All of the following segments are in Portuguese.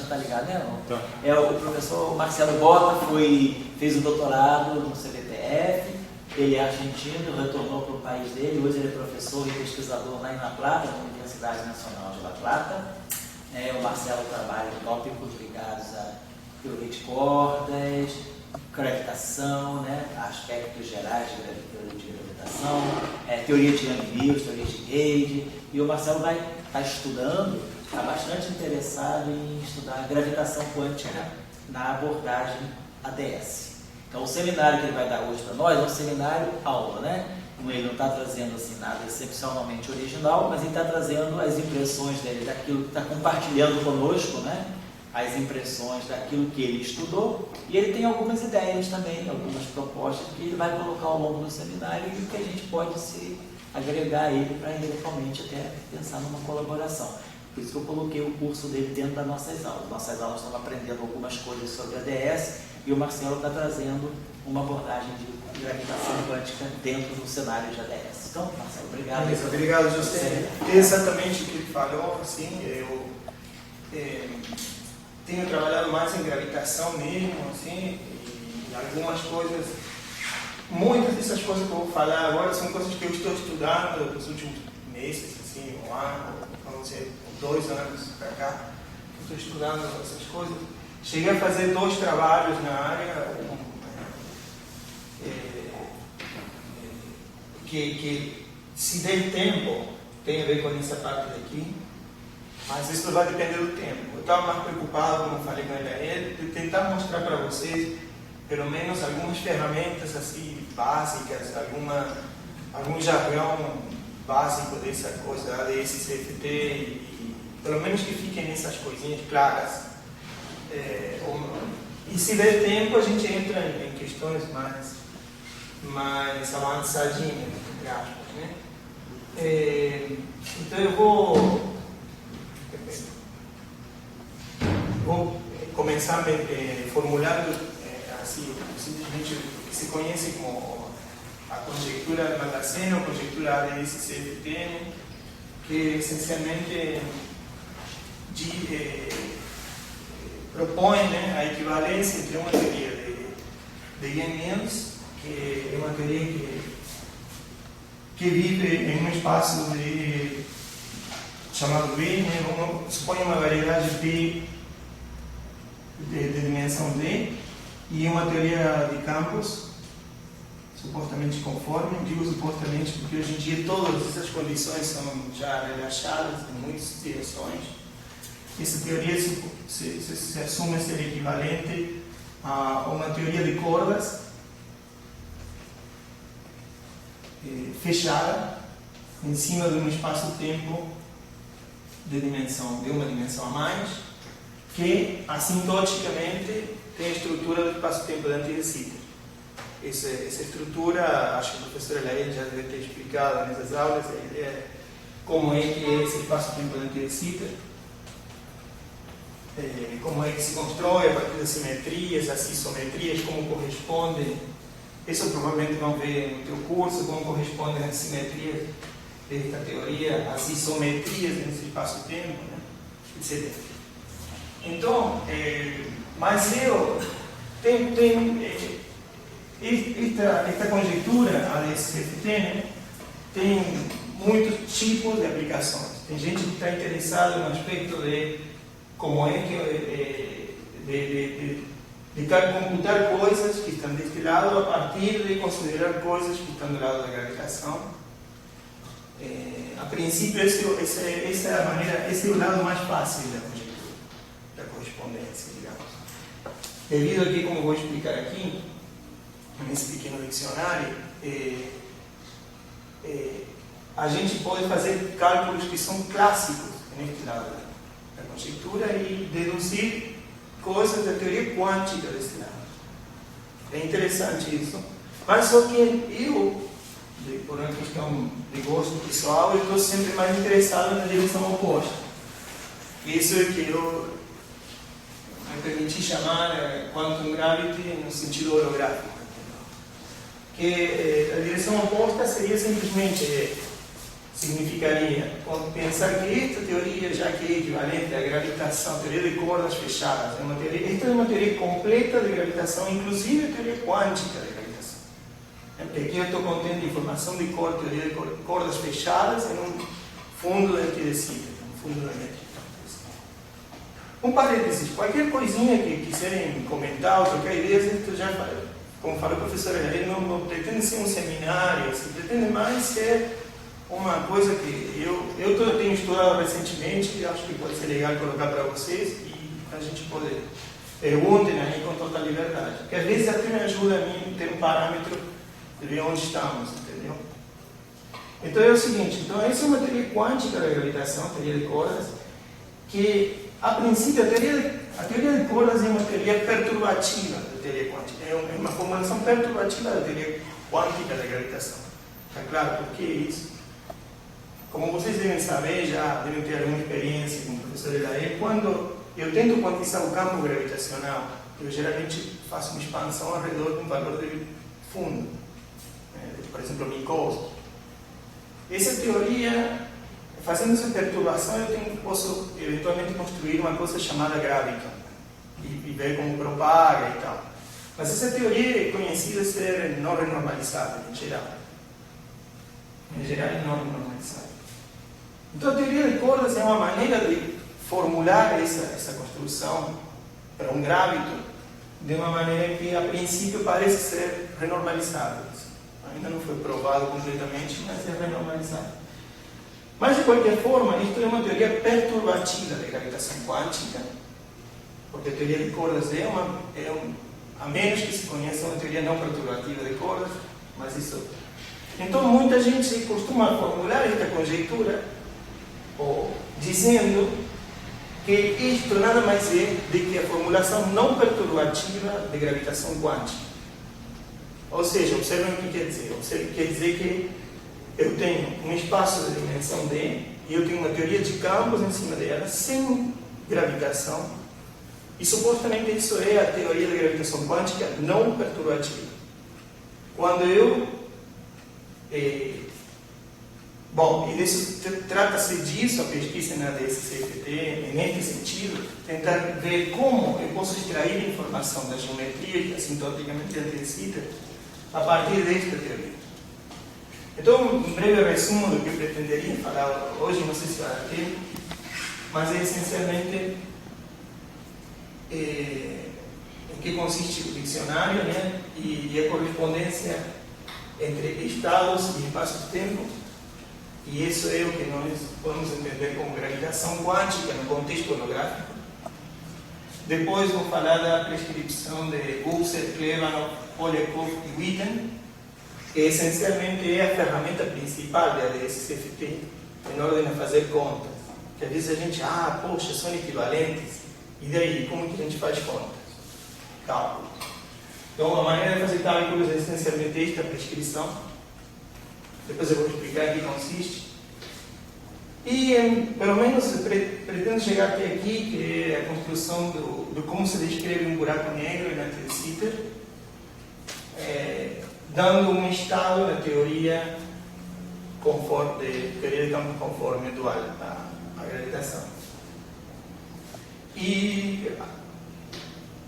tá ligado, né? Não? Tá. O professor Marcelo Bota fez o doutorado no CBTF, ele é argentino, retornou para o país dele, hoje ele é professor e pesquisador lá em La Plata, na Universidade Nacional de La Plata. O Marcelo trabalha em tópicos ligados à teoria de cordas, gravitação, né? Aspectos gerais de teoria de gravitação, teoria de Young-Mills, teoria de Gauge, e o Marcelo está estudando, está bastante interessado em estudar gravitação quântica na abordagem ADS. Então, o seminário que ele vai dar hoje para nós é um seminário aula, né? Ele não está trazendo assim, nada excepcionalmente original, mas ele está trazendo as impressões dele, daquilo que está compartilhando conosco, né? As impressões daquilo que ele estudou, e ele tem algumas ideias também, algumas propostas que ele vai colocar ao longo do seminário e que a gente pode se agregar a ele para eventualmente até pensar numa colaboração. Por isso que eu coloquei o curso dele dentro das nossas aulas. Nossas aulas estão aprendendo algumas coisas sobre a DS e o Marcelo está trazendo uma abordagem de gravitação quântica dentro do cenário de ADS. Então, Marcelo, obrigado. Obrigado, José. É exatamente o que ele falou. Assim, eu tenho trabalhado mais em gravitação mesmo, assim, e algumas coisas, muitas dessas coisas que eu vou falar agora são coisas que eu estou estudando nos últimos meses, assim, um ano, vamos dizer, 2 anos para cá, eu estou estudando essas coisas. Cheguei a fazer 2 trabalhos na área, que se der tempo, tem a ver com essa parte daqui, mas isso vai depender do tempo. Eu estava mais preocupado, como falei com ele, de tentar mostrar para vocês, pelo menos, algumas ferramentas assim, básicas, algum jargão básico dessa coisa, desse CFT, e pelo menos que fiquem nessas coisinhas claras. E se der tempo, a gente entra em questões mais avançadinhas, entre aspas, né? Então eu vou começar formulando assim, simplesmente o que se conhece como a conjectura Mandaceno, a conjectura ADS-CFT, que essencialmente propõe, né, a equivalência entre uma teoria de Young-Mills, que é uma teoria que vive em um espaço chamado B, né, supõe uma variedade P de dimensão D, e uma teoria de campos supostamente conforme. Digo supostamente porque hoje em dia todas essas condições são já relaxadas em muitas direções. Essa teoria se assume ser equivalente a uma teoria de cordas fechada em cima de um espaço-tempo de uma dimensão a mais, que assintoticamente tem a estrutura do espaço-tempo da anti-de Sitter. Essa estrutura, acho que o professor Elaine já deve ter explicado nessas aulas, como é que é esse espaço-tempo da anti-de Sitter, como é que se constrói a partir das simetrias, as isometrias, como correspondem. Isso provavelmente vão ver no teu curso, como correspondem as simetrias desta teoria, as isometrias nesse espaço-tempo, né? Etc. Então, mas esta conjectura, a DSCFT, né, tem muitos tipos de aplicações. Tem gente que está interessada no aspecto de como é que de computar coisas que estão deste lado a partir de considerar coisas que estão do lado da gravitação. A princípio, essa é a maneira, esse é o lado mais fácil da conjectura, da correspondência, digamos. Devido a que, como vou explicar aqui, nesse pequeno dicionário, a gente pode fazer cálculos que são clássicos neste lado da conjectura e deduzir coisas da teoria quântica desse lado. É interessante isso. Mas só que eu, por uma questão de gosto pessoal, eu estou sempre mais interessado na direção oposta. Isso é que eu me permiti chamar Quantum Gravity no sentido holográfico. Que a direção oposta seria simplesmente significaria pensar que esta teoria, já que é equivalente à gravitação, teoria de cordas fechadas, esta é uma teoria completa de gravitação, inclusive a teoria quântica de gravitação. Porque aqui eu estou contendo informação de teoria de cordas fechadas em um fundo da electricidade, um fundo da elétrica. Um parênteses, qualquer coisinha que quiserem comentar ou trocar ideias, eu já falei. Como falou o professor, ele não pretende ser um seminário, se pretende mais ser uma coisa que eu tenho estudado recentemente e acho que pode ser legal colocar para vocês e a gente poder perguntem aí com toda liberdade. Porque às vezes até me ajuda a mim ter um parâmetro de ver onde estamos, entendeu? Então é o seguinte, então essa é uma teoria quântica da gravitação, teoria de cordas, que a princípio a teoria de cordas é uma teoria perturbativa da teoria quântica, é uma formulação perturbativa da teoria quântica da gravitação. Está claro por que isso? Como vocês devem saber, já devem ter alguma experiência com o professor Elaé, quando eu tento quantizar o campo gravitacional, eu geralmente faço uma expansão ao redor de um valor de fundo, por exemplo, Minkowski. Essa teoria, fazendo essa perturbação, posso eventualmente construir uma coisa chamada graviton e ver como propaga e tal. Mas essa teoria é conhecida ser não renormalizável em geral. Em geral, é não renormalizável. Então, a teoria de cordas é uma maneira de formular essa construção para um gráviton de uma maneira que, a princípio, parece ser renormalizável. Ainda não foi provado completamente, mas é renormalizável. Mas, de qualquer forma, isto é uma teoria perturbativa da gravitação quântica, porque a teoria de cordas a menos que se conheça, uma teoria não perturbativa de cordas, mas isso... Então, muita gente costuma formular esta conjectura dizendo que isto nada mais é do que a formulação não perturbativa de gravitação quântica. Ou seja, observem o que quer dizer. Quer dizer que eu tenho um espaço de dimensão D e eu tenho uma teoria de campos em cima dela, sem gravitação, e supostamente isso é a teoria da gravitação quântica não perturbativa. Quando trata-se disso, a pesquisa na DSCFT, neste sentido, tentar ver como eu posso extrair informação da geometria que assintoticamente antecita a partir desta teoria. Então, um breve resumo do que eu pretenderia falar hoje, não sei se vai dar tempo, mas é essencialmente em que consiste o dicionário, né, e a correspondência entre estados e espaço-tempo. E isso é o que nós podemos entender como gravitação quântica no contexto holográfico. Depois vou falar da prescrição de Bukser, Klebanov, Polyakov e Witten, que essencialmente é a ferramenta principal da DSCFT em ordem a fazer contas. Que às vezes a gente, poxa, são equivalentes. E daí, como que a gente faz contas? Cálculo. Então, a maneira de fazer cálculos é essencialmente esta prescrição. Depois eu vou explicar em que consiste. E, pelo menos, pretendo chegar até aqui, que é a construção do como se descreve um buraco negro na Sitter, dando um estado da teoria de campo conforme dual à gravitação. E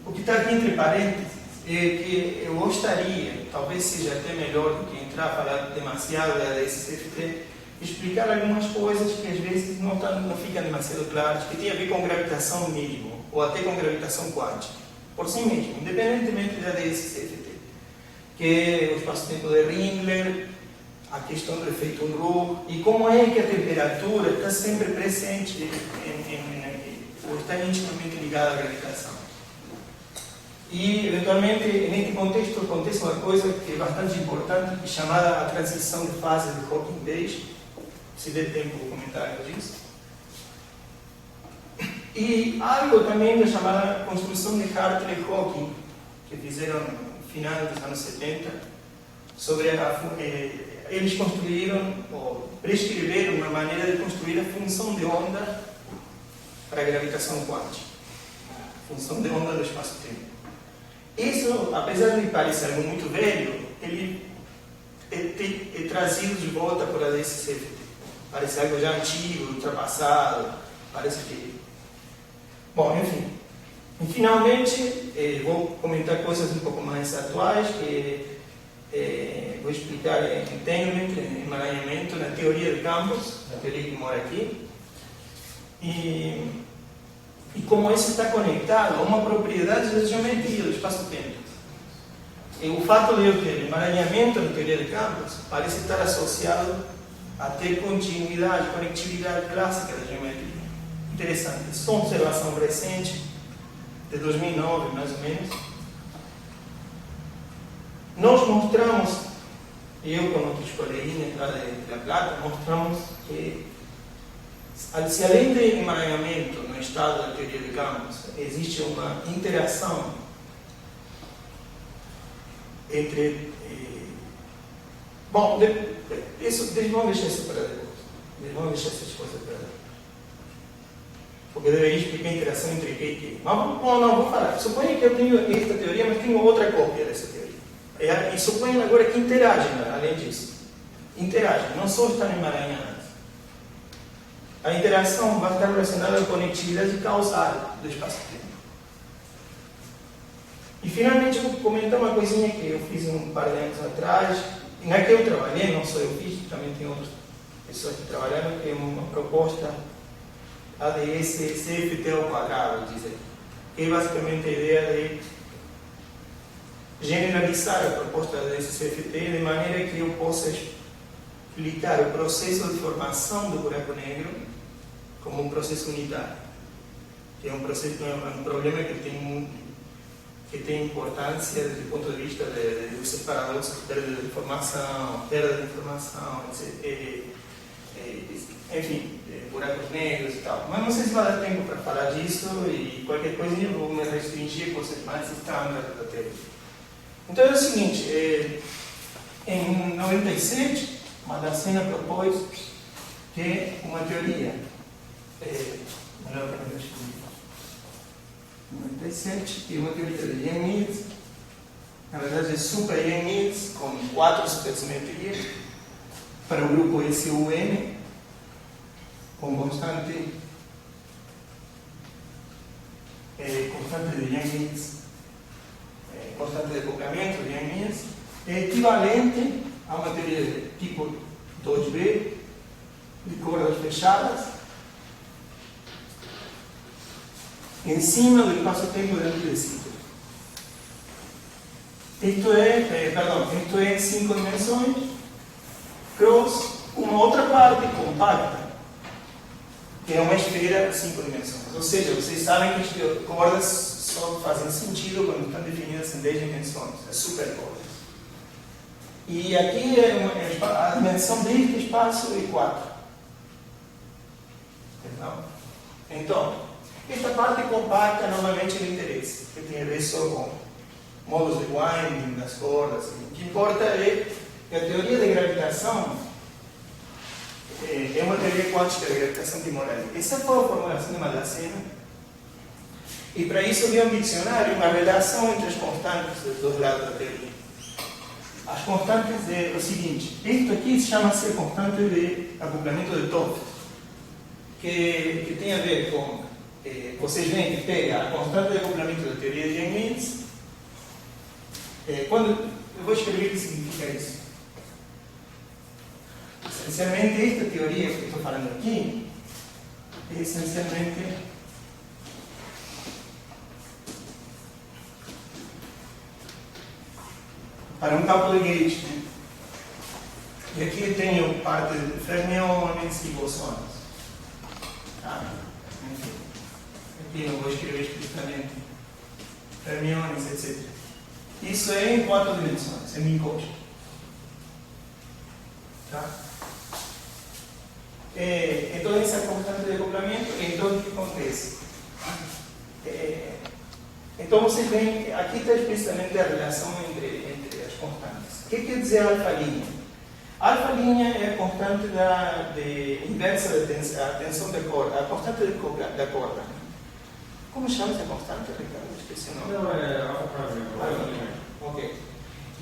o que está aqui entre parênteses é que eu gostaria, talvez seja até melhor do que entrar a falar demasiado da DSCFT, explicar algumas coisas que às vezes não ficam demasiado claras, que tem a ver com gravitação mesmo, ou até com gravitação quântica, por si mesmo, independentemente da DSCFT, que é o espaço-tempo de Ringler, a questão do efeito Unruh, e como é que a temperatura está sempre presente ou está intimamente ligada à gravitação. E, eventualmente, neste contexto, acontece uma coisa que é bastante importante, chamada a transição de fase de Hawking-Bayes. Se der tempo, vou comentar disso. E algo também da chamada construção de Hartley-Hawking, que fizeram no final dos anos 70, sobre eles construíram, ou prescreveram uma maneira de construir a função de onda para a gravitação quântica, a função de onda do espaço-tempo. Isso, apesar de parecer algo muito velho, ele é trazido de volta por a DSCFT. parece algo já antigo, ultrapassado, parece que... Bom, enfim. E finalmente, vou comentar coisas um pouco mais atuais, que vou explicar entanglement, emaranhamento, na teoria de campos, na teoria que mora aqui, e como isso está conectado a uma propriedade da geometria do espaço-tempo. E o fato de eu ter emaranhamento na teoria de campos parece estar associado a ter continuidade, conectividade clássica da geometria. Interessante. Isso é uma observação recente, de 2009, mais ou menos. Nós mostramos, eu com outros coleguinhas lá de La Plata, mostramos que se além de emaranhamento no estado da teoria de campos, existe uma interação entre... Bom, vamos deixar isso para depois. Vamos deixar essas coisas para depois. Porque eu deveria explicar a interação entre que e que. Mas não, vou falar. Suponha que eu tenho esta teoria, mas tenho outra cópia dessa teoria. E suponha agora que interagem, além disso. Interagem, não só estão emaranhadas. A interação vai estar relacionada à conectividade causal do espaço-tempo. E finalmente eu vou comentar uma coisinha que eu fiz um par de anos atrás. E não é que eu trabalhei, não só eu fiz, também tem outras pessoas que trabalharam, que é uma proposta ADS CFT ao quadrado, diz aqui. Que é basicamente a ideia de generalizar a proposta ADS CFT de maneira que eu possa explicar o processo de formação do buraco negro como um processo unitário. Que é um problema que tem importância desde o ponto de vista dos paradoxos de perda de informação, etc. Enfim, buracos negros e tal. Mas não sei se vai dar tempo para falar disso e qualquer coisinha eu vou me restringir a coisas mais estándar da teoria. Então é o seguinte, em 97, Madacena propôs que uma teoria, melhor para ver escrever, 97, que uma teoria de Yang-Mills, na verdade é super Yang-Mills, com 4 supersimetrias, para o grupo SUN, com constante de Yang-Mills, constante de acoplamento de Yang-Mills, é equivalente a uma teoria de tipo 2B, de cordas fechadas, em cima do espaço-tempo dentro de ciclo. Isto é em 5 dimensões, cross uma outra parte compacta, que é uma esfera de 5 dimensões. Ou seja, vocês sabem que as cordas só fazem sentido quando estão definidas em 10 dimensões, as supercordas. E aqui a dimensão deste espaço é 4. Então, esta parte compacta normalmente não interessa, porque tem a ver só com modos de winding das cordas. O que importa é que a teoria de gravitação é uma teoria quântica de gravitação temporal. Essa foi a formulação de Madacena. E para isso eu vi um dicionário, uma relação entre as constantes dos dois lados da teoria. As constantes é o seguinte: isto aqui chama-se constante de acoplamento de Toft, que tem a ver com, vocês veem que pega a constante de acoplamento da teoria de Yang-Mills. Eu vou escrever o que significa isso. Essencialmente, esta teoria que estou falando aqui é essencialmente para um campo de gauge, né? E aqui eu tenho parte de fermiões e bosões. Enfim, aqui não vou escrever explicitamente fermiões, etc. Isso é em 4 dimensões, é Minkowski. Tá? Então, essa é a constante de acoplamento. Então, o que acontece? Então, vocês veem, aqui está explicitamente a relação entre as constantes. O que quer dizer alfa-linha? Alfa-linha é a constante inversa da tensão da corda, a constante da corda. Como chama essa constante, Ricardo? Esqueci o nome. Não, é alfa-linha. Ok.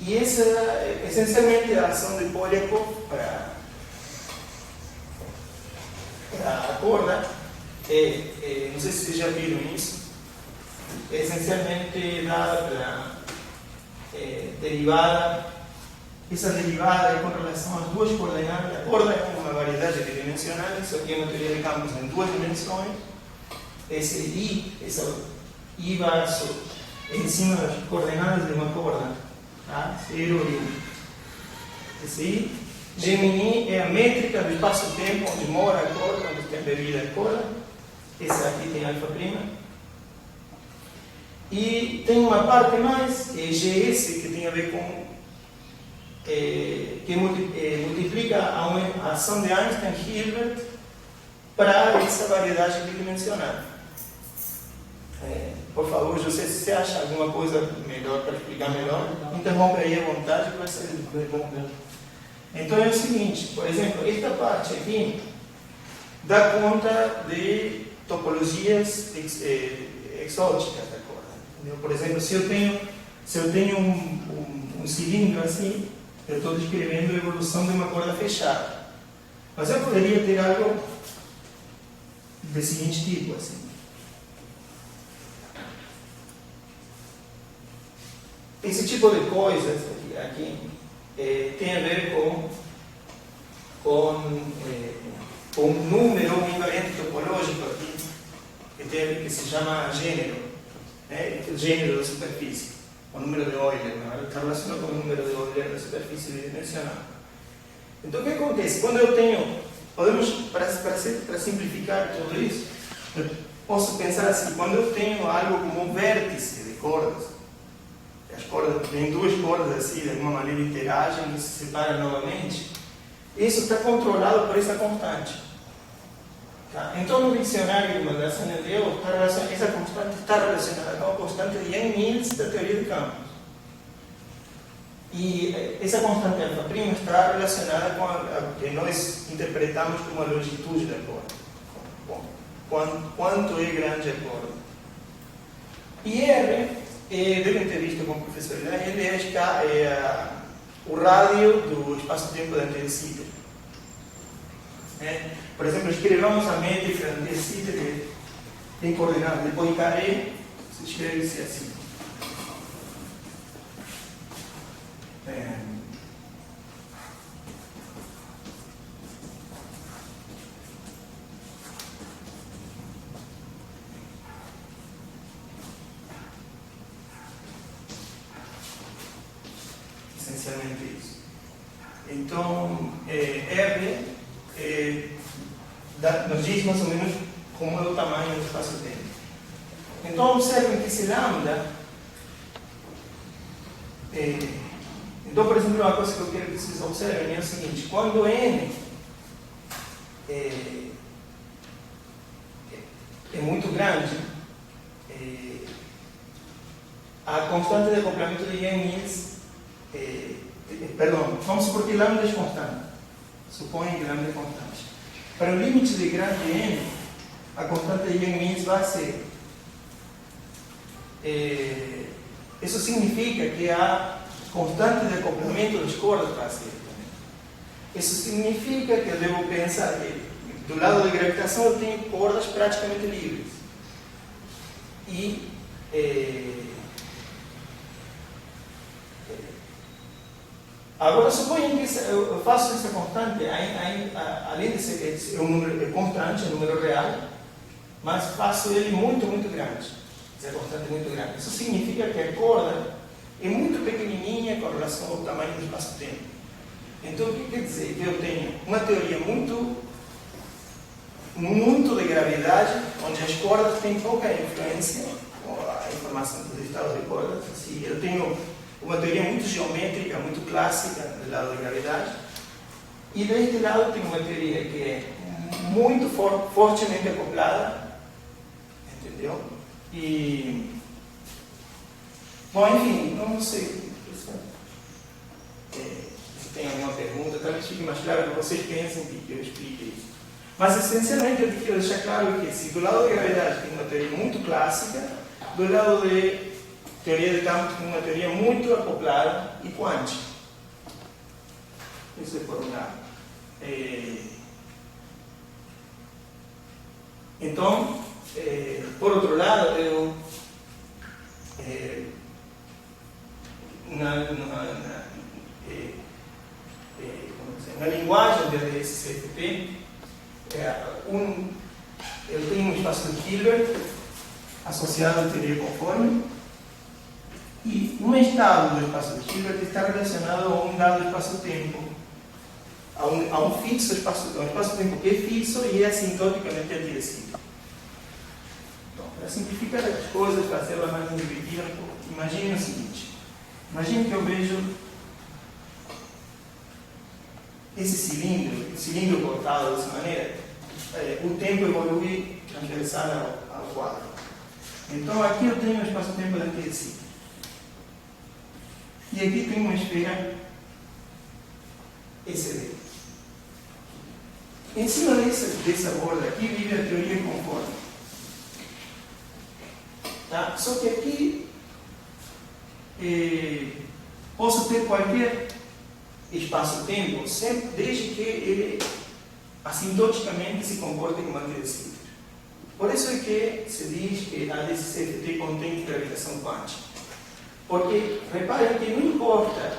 E essa é essencialmente a ação de Polyakov para não sei se vocês já viram isso, é essencialmente dada pela derivada. Essa derivada é com relação às duas coordenadas. A corda é uma variedade tridimensional, isso aqui é uma teoria de campos em duas dimensões. Esse I, essa I baixo, é em cima das coordenadas de uma corda, tá? 0 e 1. Esse I, Gemini é a métrica do espaço-tempo onde mora a corda, onde tem bebida a corda. Essa aqui tem alfa'. E tem uma parte mais, que é GS, que tem a ver com que multiplica a ação de Einstein-Hilbert para essa variedade tridimensional. Por favor, José, se você acha alguma coisa melhor para explicar melhor, interrompe aí à vontade que vai ser bom. Então é o seguinte, por exemplo, esta parte aqui dá conta de topologias exóticas da corda. Entendeu? Por exemplo, se eu tenho um cilindro assim, eu estou descrevendo a evolução de uma corda fechada. Mas eu poderia ter algo do seguinte tipo, assim. Esse tipo de coisas aqui tem a ver com um número, um invariante topológico aqui, que se chama gênero, o gênero da superfície. O número de Euler, está relacionado com o número de Euler da superfície bidimensional. Então, o que acontece? Quando eu tenho, para simplificar tudo isso, eu posso pensar assim, quando eu tenho algo como um vértice de cordas, as cordas, tem duas cordas assim, de alguma maneira interagem e se separam novamente, isso está controlado por essa constante. Tá? Então, no dicionário de Manderson Nedeu, essa constante está relacionada com a constante de Yang-Mills da teoria de campos. E essa constante alfa' está relacionada com a que nós interpretamos como a longitude da corda. Bom, quanto é grande a corda. E R, devem ter visto com o professor Elaine, ele é o rádio do espaço-tempo da antecita. Por exemplo, escrevamos a métrica da antecita em coordenadas de Poincaré, se escreve-se assim. Essencialmente isso. Então, R nos diz mais ou menos como é o tamanho do espaço-tempo. Então, observem que esse lambda. Então, por exemplo, uma coisa que eu quero que vocês observem é o seguinte: quando N é muito grande, a constante de acoplamento de Yang-Mills, vamos supor que lambda é constante. Suponha que lambda é constante. Para o limite de grande N, a constante de Yang-Mills vai ser. Isso significa que a constante de acoplamento das cordas vai ser também. Isso significa que eu devo pensar que do lado de gravitação eu tenho cordas praticamente livres. E agora, suponha que eu faço essa constante, além de ser um número constante, um número real, mas faço ele muito, muito grande. Essa constante é muito grande. Isso significa que a corda é muito pequenininha com relação ao tamanho do espaço-tempo. Então, o que quer dizer? Que eu tenho uma teoria muito de gravidade, onde as cordas têm pouca influência, a informação dos estados de cordas. Assim, eu tenho uma teoria muito geométrica, muito clássica do lado da gravidade, e deste lado tem uma teoria que é muito fortemente acoplada, entendeu? E, bom, enfim, não sei se tem alguma pergunta, talvez fique mais claro que vocês pensem que eu explique isso. Mas, essencialmente, eu quero deixar claro que, se do lado da gravidade tem uma teoria muito clássica, do lado de teoria de campos tem uma teoria muito acoplada e quântica. Isso é por um lado. Então, por outro lado, eu na linguagem da SCFT, eu tenho um espaço de Hilbert associado à teoria conforme, e um estado do espaço de Hilbert está relacionado a um dado espaço-tempo, a um fixo espaço-tempo que é fixo e é assintoticamente antirrecíproco. Então, para simplificar as coisas, para hacerlas mais intuitivas, imagine o seguinte: imagine que eu vejo esse cilindro cortado dessa maneira, o tempo evolui transversal ao quadro. Então aqui eu tenho um espaço-tempo de antirrecíproco. E aqui tem uma esfera ECD. Em cima dessa borda aqui vive a teoria conforme. Tá? Só que aqui posso ter qualquer espaço-tempo, desde que ele assintoticamente se comporte como antirrecíproco. Por isso é que se diz que a SCFT contém gravitação quântica. Porque, reparem que não importa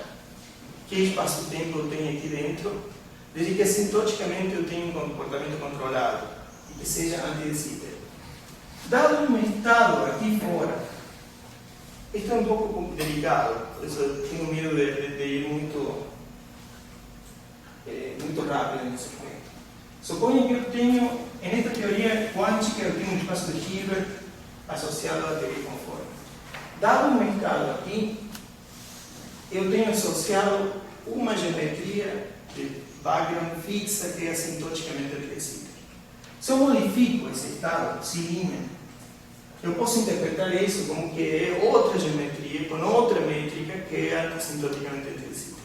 que espaço-tempo eu tenho aqui dentro, desde que assintoticamente eu tenha um comportamento controlado e que seja antirrecíproco. Dado um estado aqui fora, isto é um pouco delicado, por isso eu tenho medo de ir muito rápido nesse ponto. Suponha que eu tenho, nesta teoria quântica, eu tenho um espaço de Hilbert associado à teoria conforme. Dado um estado aqui, eu tenho associado uma geometria de background fixa que é assintoticamente antirrecíproca. Se eu modifico esse estado, cilíndrico, eu posso interpretar isso como que é outra geometria com outra métrica que é assintoticamente antirrecíproca.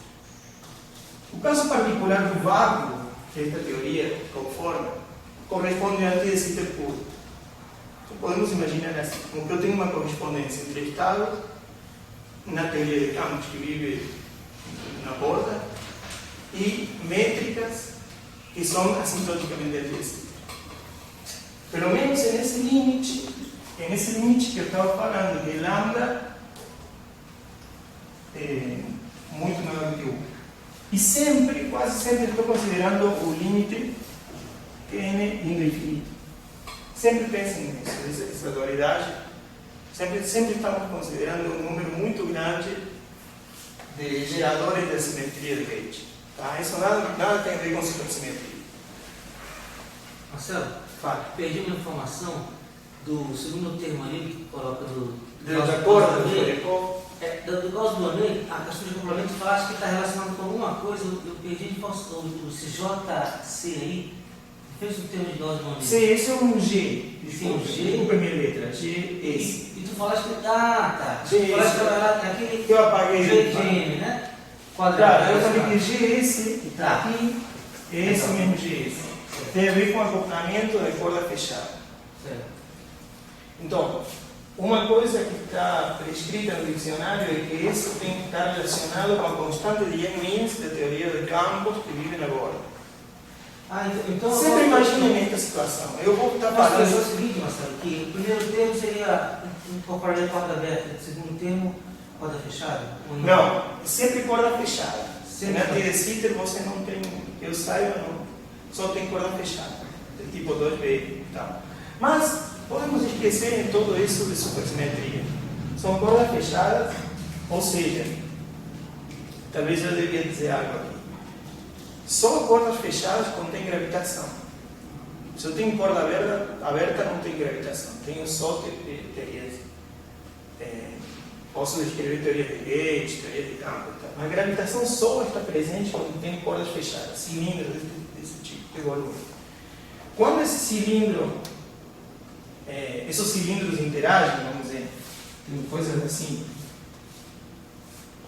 O caso particular do vácuo, que esta teoria conforme, corresponde a antirrecíproco puro. Então, podemos imaginar assim, como que eu tenho uma correspondência entre estados, na teoria de campos que vive na borda, e métricas que são assintoticamente antirrecíprocas. Pelo menos é nesse limite que eu estava falando, que lambda é muito maior do que 1. E quase sempre estou considerando o limite n indo infinito. Sempre pensem nisso, essa dualidade. Sempre estamos considerando um número muito grande de geradores de assimetria de Gauge. Tá? Isso nada tem a ver com supersimetria. Marcelo, perdi uma informação do segundo termo ali que coloca do acordo do Fourier. Do Gauss-Bonnet, a questão de complemento fala que está relacionado com alguma coisa. Eu perdi o CJC aí. Fez o termo de Gauss-Bonnet. Sim, esse é um G. Sim, um G. Primeira letra, G, esse. E tu falaste que. Tá. G, tu falaste que era aquele. Que eu apaguei. GM, né? Claro, eu falei que GS, que está aqui, é esse mesmo GS. Tem a ver com acoplamento da corda fechada. Certo. Então, uma coisa que está prescrita no dicionário é que isso tem que estar relacionado com a constante de Yang-Mills da teoria de campos que vive na borda. Então sempre imaginem esta situação. Eu vou estar falando. falando. O seguinte, Marcelo, que o primeiro termo seria incorporar a corda aberta, o segundo termo, corda fechada? Não, sempre corda fechada. Sempre. Na antirrecíproca você não tem, que eu saiba, não. Só tem corda fechada, de tipo 2B e tal. Mas podemos esquecer em tudo isso de supersimetria. São cordas fechadas, ou seja, talvez eu devia dizer algo aqui. Só cordas fechadas contêm gravitação. Se eu tenho corda aberta não tem gravitação. Tenho só teorias. Posso descrever teoria de Gauge, teoria de campo e tal. Mas a gravitação só está presente quando tem cordas fechadas, cilindros desse tipo, de volume. Quando esse cilindro, esses cilindros interagem, vamos dizer, tem coisas assim,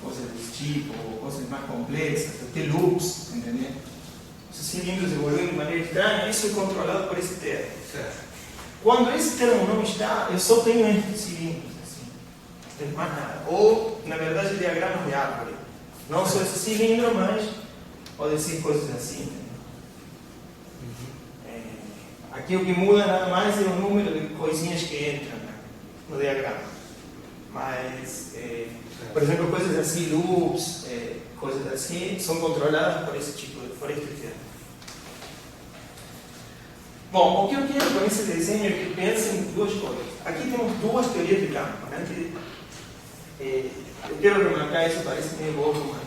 coisas desse tipo, ou coisas mais complexas, até loops, entendeu? Esses cilindros evoluem de maneira estranha, isso é controlado por esse termo. Certo. Quando esse termo não está, eu só tenho esses cilindros, assim, não tem mais nada. Ou, na verdade, diagramas de árvore. Não só esse cilindro, mas pode ser coisas assim. Aqui o que muda nada mais é o número de coisinhas que entram no diagrama. Mas, por exemplo, coisas assim, loops, coisas assim, são controladas por este termo. Bom, o que eu quero com esse desenho é que pensem em duas coisas. Aqui temos duas teorias de campo. Né? Eu quero remarcar isso, parece meio bobo, mas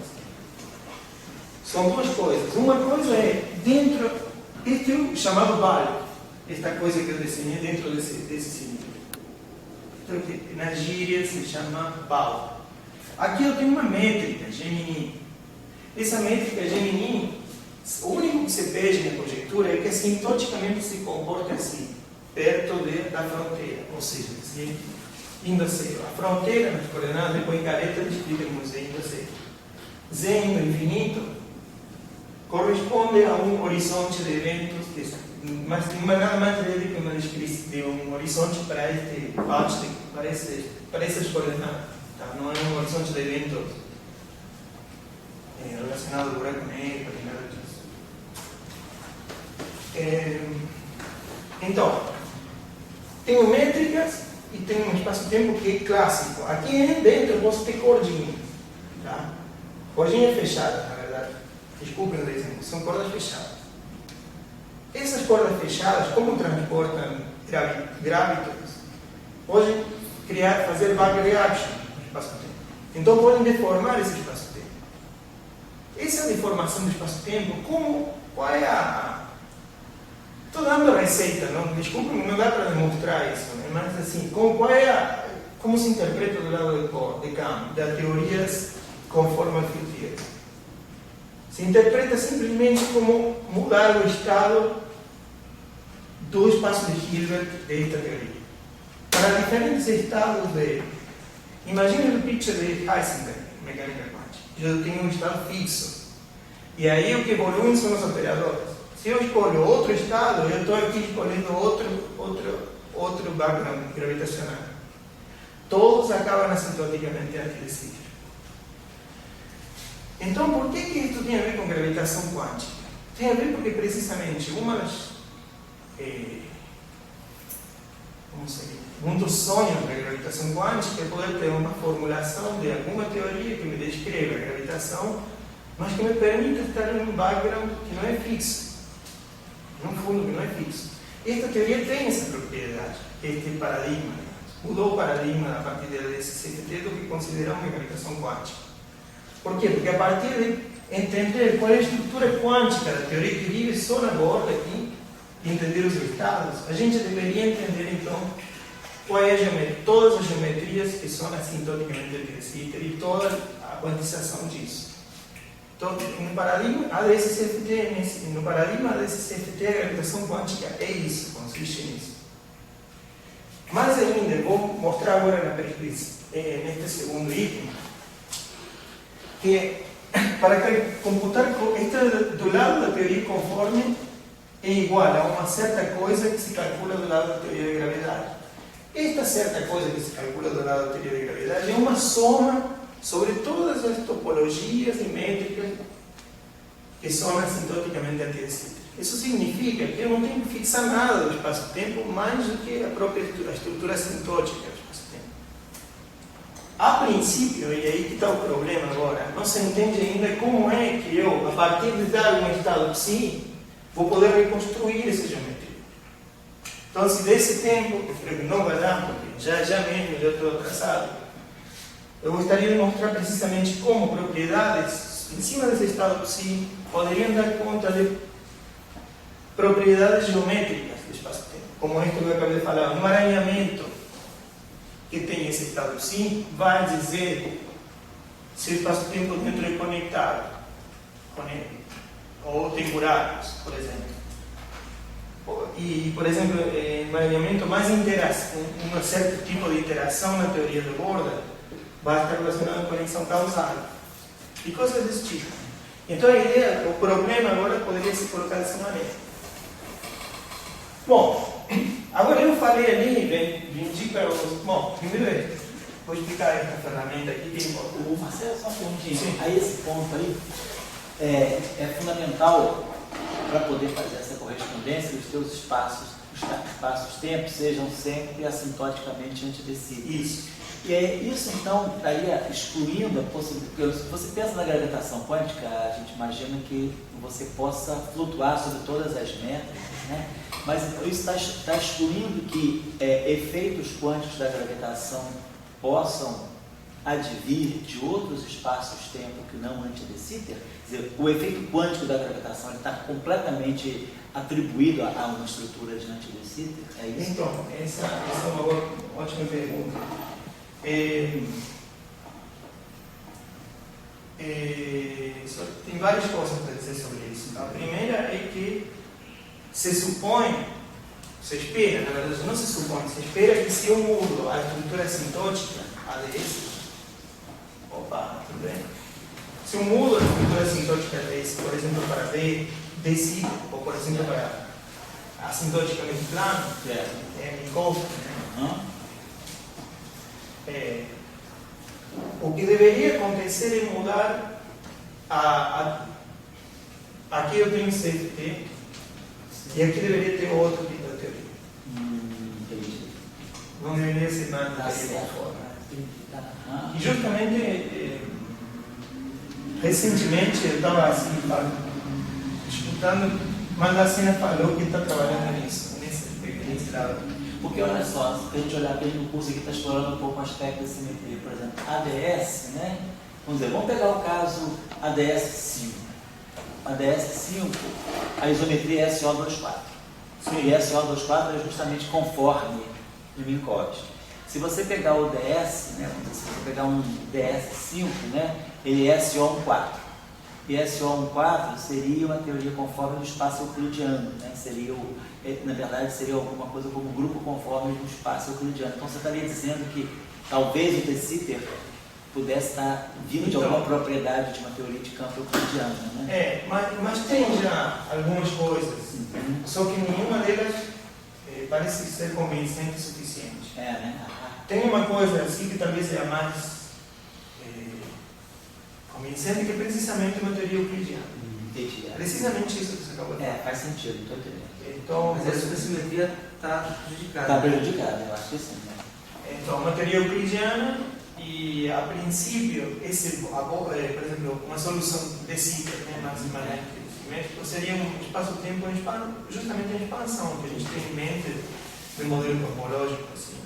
são duas coisas. Uma coisa é dentro, este é o chamado vale, esta coisa que eu desenhei dentro desse cilindro. Então, na gíria se chama BAL. Aqui eu tenho uma métrica, Gemini. Essa métrica Gemini, o único que se veja na conjectura é que assintoticamente se comporta assim, perto da fronteira, ou seja, assim, indo a zero. A fronteira, nas coordenadas, depois em careta, explicamos Z indo a zero. Z indo infinito corresponde a um horizonte de eventos, mas nada mais breve que uma descrição de um horizonte para este patch, para essas coordenadas. Tá? Não é um horizonte de eventos relacionado ao buraco negro, nem nada disso. Então, tenho métricas e tenho um espaço-tempo que é clássico. Aqui dentro eu posso ter cordinhas. Tá? Cordinha fechada, na verdade. Desculpem o exemplo, são cordas fechadas. Essas cordas fechadas, como transportam gravitos, podem fazer back reaction no espaço-tempo. Então podem deformar esse espaço-tempo. Essa deformação do espaço-tempo, qual é a... Estou dando a receita, não, desculpem, não dá para demonstrar isso, né? Mas assim, como se interpreta do lado de campo, das teorias conforme a Frutier? Se interpreta simplesmente como mudar o estado do espaço de Hilbert desta teoria. Para diferentes estados de... Imagine o picture de Heisenberg, mecânica quântica. Eu tenho um estado fixo. E aí o que evoluem são os operadores. Se eu escolho outro estado, eu estou aqui escolhendo outro background gravitacional. Todos acabam assintoticamente antidecíclicos. Então, por que isso tem a ver com gravitação quântica? Tem a ver porque, precisamente, um dos sonhos da gravitação quântica é poder ter uma formulação de alguma teoria que me descreva a gravitação, mas que me permita estar em um background que não é fixo. Num fundo que não é fixo. Esta teoria tem essa propriedade, este paradigma. Mudou o paradigma a partir da SCFT do que consideramos a gravitação quântica. Por quê? Porque a partir de entender qual é a estrutura quântica da teoria que vive só na borda aqui, e entender os estados, a gente deveria entender então qual é todas as geometrias que são assintoticamente antidecíveis e toda a quantização disso. Então, no paradigma ADS-CFT, a gravitação quântica é isso, consiste nisso. Mas ainda, vou mostrar agora neste segundo item, que para computar do lado da teoria conforme é igual a uma certa coisa que se calcula do lado da teoria de gravidade. Esta certa coisa que se calcula do lado da teoria de gravidade é uma soma sobre todas as topologias e métricas que são assintoticamente antidecíveis. Isso significa que eu não tenho que fixar nada do espaço-tempo mais do que a própria estrutura assintótica do espaço-tempo. A princípio, e aí que está o problema agora, não se entende ainda como é que eu, a partir de dar um estado psi, vou poder reconstruir essa geometria. Então, se desse tempo, eu creio que não vai dar, porque já mesmo já estou atrasado, eu gostaria de mostrar precisamente como propriedades em cima desse estado psi poderiam dar conta de propriedades geométricas do espaço-tempo, como este que eu acabei de falar. Um emaranhamento que tem esse estado psi vai dizer se o espaço-tempo dentro é conectado com ele, ou tem buracos, por exemplo. E, por exemplo, emaranhamento mais interação, um certo tipo de interação na teoria da borda vai estar relacionado com conexão causal e coisas desse tipo. Então a ideia, o problema agora poderia se colocar dessa maneira. Bom, agora eu falei ali, vendi para os... Bom, primeiro vou explicar essa ferramenta aqui que é importante. Marcelo, só um pontinho. Sim. Aí esse ponto aí é fundamental para poder fazer essa correspondência, os teus espaços-tempos sejam sempre assintoticamente antidecíveis. Isso. E isso, então, estaria excluindo a possibilidade. Porque se você pensa na gravitação quântica, a gente imagina que você possa flutuar sobre todas as métricas, né? Mas isso está excluindo que efeitos quânticos da gravitação possam advir de outros espaços-tempo que não antidecíter. Quer dizer, o efeito quântico da gravitação está completamente atribuído a uma estrutura de antidecíter? É isso? Então, essa é uma ótima pergunta. Tem várias coisas para dizer sobre isso. A primeira é que se supõe, se espera, na verdade não se supõe, se espera que se eu mudo a estrutura assintótica, ADS, tudo bem. Se eu mudo a estrutura assintótica ADS, por exemplo, para B, DC, ou por exemplo, para assintoticamente plano, Mikov, né? O que deveria acontecer é mudar aqui eu tenho CFT e aqui deveria ter outro tipo de teoria. Não deveria ser nada de conforme. E justamente recentemente eu estava assim, escutando, Maldacena falou que está trabalhando nesse lado. Porque olha só, se a gente olhar bem no curso aqui, está explorando um pouco o aspecto da simetria. Por exemplo, ADS, né? Vamos pegar o caso ADS5. ADS5, a isometria é SO24. E SO24 é justamente conforme o Minkowski. Se você pegar o DS, né? Se você pegar um DS5, né? Ele é SO14. E SO14 seria uma teoria conforme do espaço euclidiano, né? Na verdade, seria alguma coisa como um grupo conforme do espaço euclidiano. Então, você estaria dizendo que talvez o de Sitter pudesse estar vindo de alguma propriedade de uma teoria de campo euclidiano, né? Mas tem já algumas coisas, só que nenhuma delas parece ser convincente o suficiente. Né? Tem uma coisa assim que talvez seja mais convincente, que é precisamente uma teoria euclidiana. Precisamente isso que você acabou de falar. Faz sentido, estou entendendo. Então, mas essa simetria está prejudicada. Está prejudicada, eu acho que sim. Né? Então, uma teoria euclidiana, e a princípio, por exemplo, uma solução de Sitter, né, maximamente simétrico, seria um espaço-tempo justamente a expansão que a gente tem em mente do modelo cosmológico. Assim.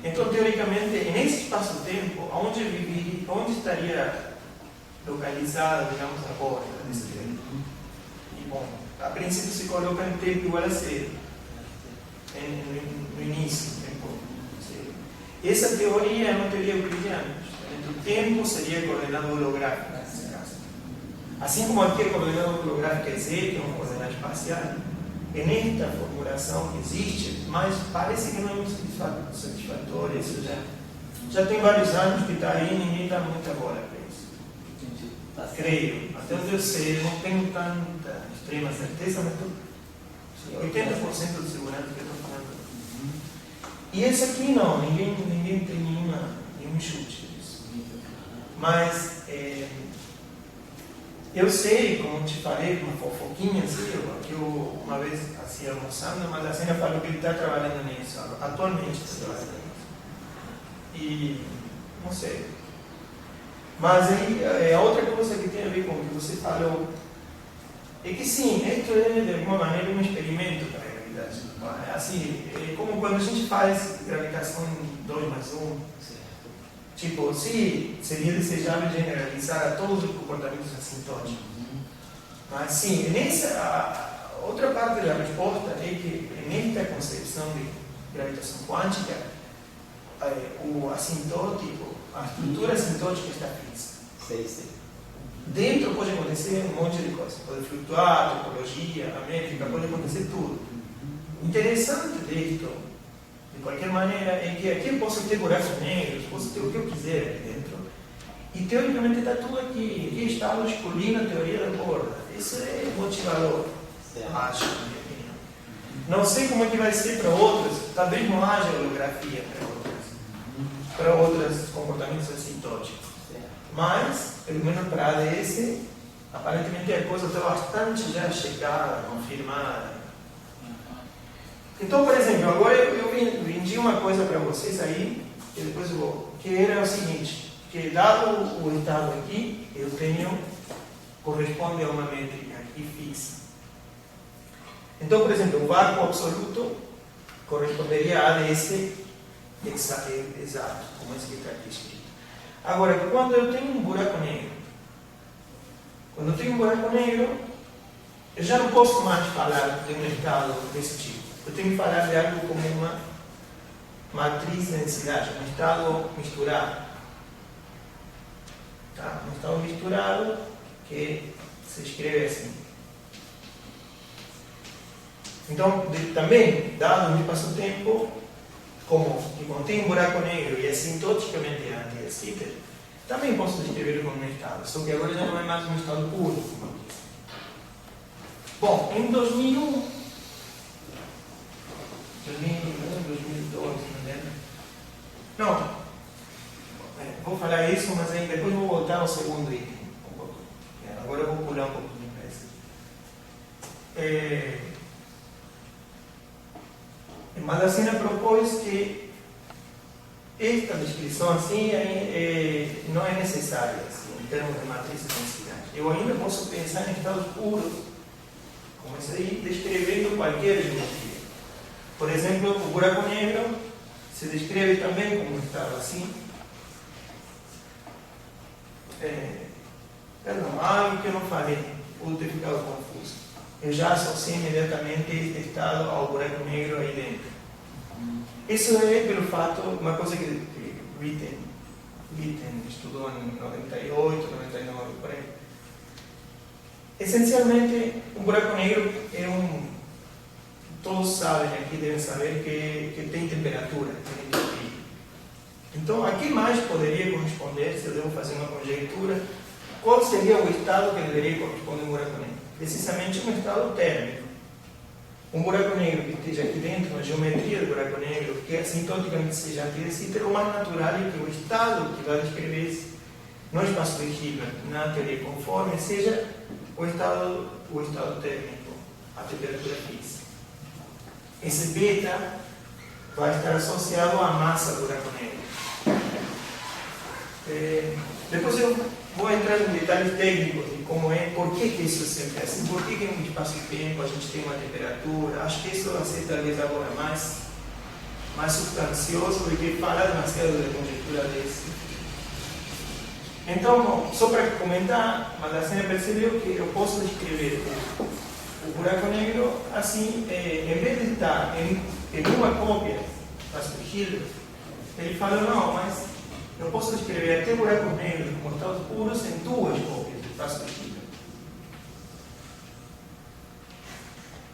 Então, teoricamente, nesse espaço-tempo, onde estaria localizada, digamos, a borda desse teoria? E, bom, a princípio se coloca em tempo igual a zero, no início do tempo zero. Essa teoria é uma teoria euclidiana. O tempo seria coordenada holográfica, nesse caso. Assim como aqui a coordenada holográfica é z, que é uma coordenada espacial, é nesta formulação que existe, mas parece que não é muito satisfatória. Isso já tem vários anos que está aí e ninguém dá muita bola para isso. Creio, até onde eu sei, não tenho tanta extrema certeza, mas 80% de segurança que eu estou falando. E esse aqui não, ninguém tem nenhum chute disso. Mas eu sei, como te falei, uma fofoquinha assim, que eu uma vez assim almoçando, mas a Cena falou que ele está trabalhando nisso, atualmente está trabalhando nisso. E não sei. Mas aí, a outra coisa que tem a ver com o que você falou é que sim, isto é de alguma maneira um experimento para a gravidade. Assim, é como quando a gente faz gravitação 2+1, tipo, se seria desejável generalizar a todos os comportamentos assintóticos. Mas sim, a outra parte da resposta é que nesta concepção de gravitação quântica, o assintótico, a estrutura assintótica está fixa. Sei. Dentro pode acontecer um monte de coisas. Pode flutuar, topologia, a métrica, pode acontecer tudo. Interessante disto, de qualquer maneira, é que aqui eu posso ter buracos negros, posso ter o que eu quiser aqui dentro. E teoricamente está tudo aqui. Aqui está o escolhendo a teoria da borda. Isso é motivador, acho, na minha opinião. Não sei como é que vai ser para outras, talvez não haja holografia para outros comportamentos assintóticos. Mas, pelo menos para ADS, Aparentemente a coisa está bastante já chegada, confirmada. Então, por exemplo, agora eu vendi uma coisa para vocês aí, que depois eu vou, que era o seguinte, que dado o estado aqui, eu tenho, corresponde a uma métrica aqui fixa. Então, por exemplo, o vácuo absoluto corresponderia a ADS exato, como esse que está aqui escrito. Agora, quando eu tenho um buraco negro, eu já não posso mais falar de um estado desse tipo. Eu tenho que falar de algo como uma matriz de densidade, um estado misturado. Tá? Um estado misturado que se escreve assim. Então, também, dado o espaço-tempo, como que contém um buraco negro e assintoticamente é anti-de também posso descrever como um estado, só que agora já não é mais um estado puro, como eu disse. Bom, em 2001, 2012, não lembro. Não, vou falar isso, mas aí depois vou voltar ao segundo item. Agora eu vou pular um pouquinho para esse. Maldacena propôs que esta descrição assim não é necessária assim, em termos de matriz de densidade. Eu ainda posso pensar em estados puros, como esse aí, descrevendo qualquer geometria. Por exemplo, o buraco negro se descreve também como um estado assim. Perdão, algo que eu não falei, pode ter ficado confuso. Eu já associei imediatamente este estado ao buraco negro aí dentro. Isso é pelo fato, uma coisa que Witten estudou em 98, 99, por aí. Essencialmente, um buraco negro é todos sabem aqui, devem saber que tem temperatura, tem entropia. Então, a que mais poderia corresponder, se eu devo fazer uma conjectura, qual seria o estado que deveria corresponder a um buraco negro? Precisamente um estado térmico. Um buraco negro que esteja aqui dentro, na geometria do buraco negro, que assintoticamente seja anti-de o mais natural é que o estado que vai descrever no espaço de Hilbert, na teoria conforme, seja o estado térmico, a temperatura fixa. Esse beta vai estar associado à massa do buraco negro. Depois eu vou entrar em detalhes técnicos de como é, por que isso sempre é assim, por que em um espaço-tempo a gente tem uma temperatura. Acho que isso vai ser talvez agora mais substancioso do que falar demasiado da conjectura desse. Então, bom, só para comentar, Maldacena percebeu que eu posso descrever o buraco negro assim, em vez de estar em uma cópia do Hilbert, ele falou, não, mas eu posso descrever até buracos negros como estados puros em duas cópias do espaço de Hilbert.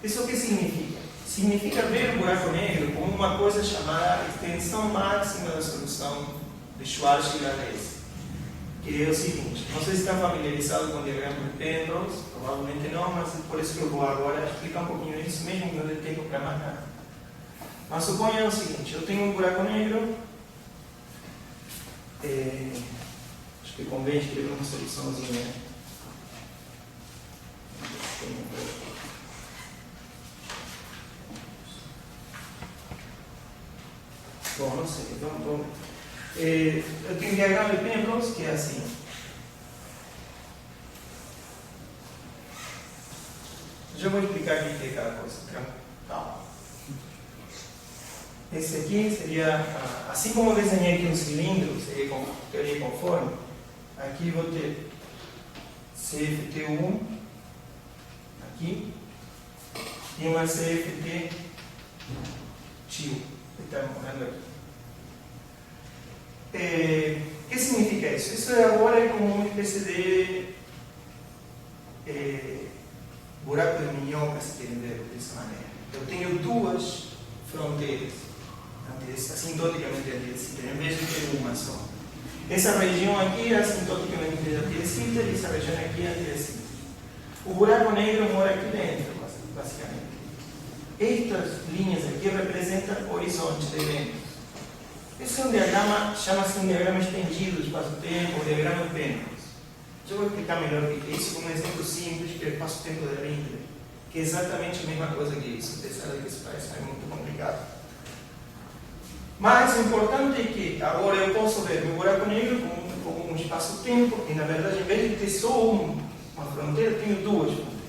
Isso o que significa? Significa ver o buraco negro como uma coisa chamada extensão máxima da solução de Schwarzschild-Alesi, que é o seguinte, não sei se está familiarizado com o diagrama de Penrose, provavelmente não, mas por isso que eu vou agora explicar um pouquinho isso, mesmo que eu dê tempo para marcar. Mas suponha o seguinte, eu tenho um buraco negro, acho que convém escrever uma soluçãozinha. Bom, não sei, vamos. Eu tenho um diagrama de Penrose que é assim. Já vou explicar aqui o que é cada coisa. Calma. Esse aqui seria, assim como eu desenhei aqui um cilindro, seria com teoria conforme, aqui vou ter CFT1 aqui e uma CFT tio, que está morando aqui. O que significa isso? Isso agora é como uma espécie de buraco de minhoca, se querem ver dessa maneira. Eu tenho duas fronteiras, assintoticamente anti-de em vez de ter uma só. Essa região aqui é assintoticamente anti-de e essa região aqui é anti-de. O buraco negro mora aqui dentro, basicamente. Estas linhas aqui representam horizontes de eventos. Esse é um diagrama, chama-se um diagrama estendido do espaço-tempo, o diagrama de Penrose. Eu vou explicar melhor o que é isso com um exemplo simples, que é o espaço-tempo da Rindler, que é exatamente a mesma coisa que isso, apesar de que isso parece muito complicado. Mas o importante é que agora eu posso ver meu buraco negro como um espaço-tempo, e na verdade, em vez de ter só uma fronteira, eu tenho duas fronteiras.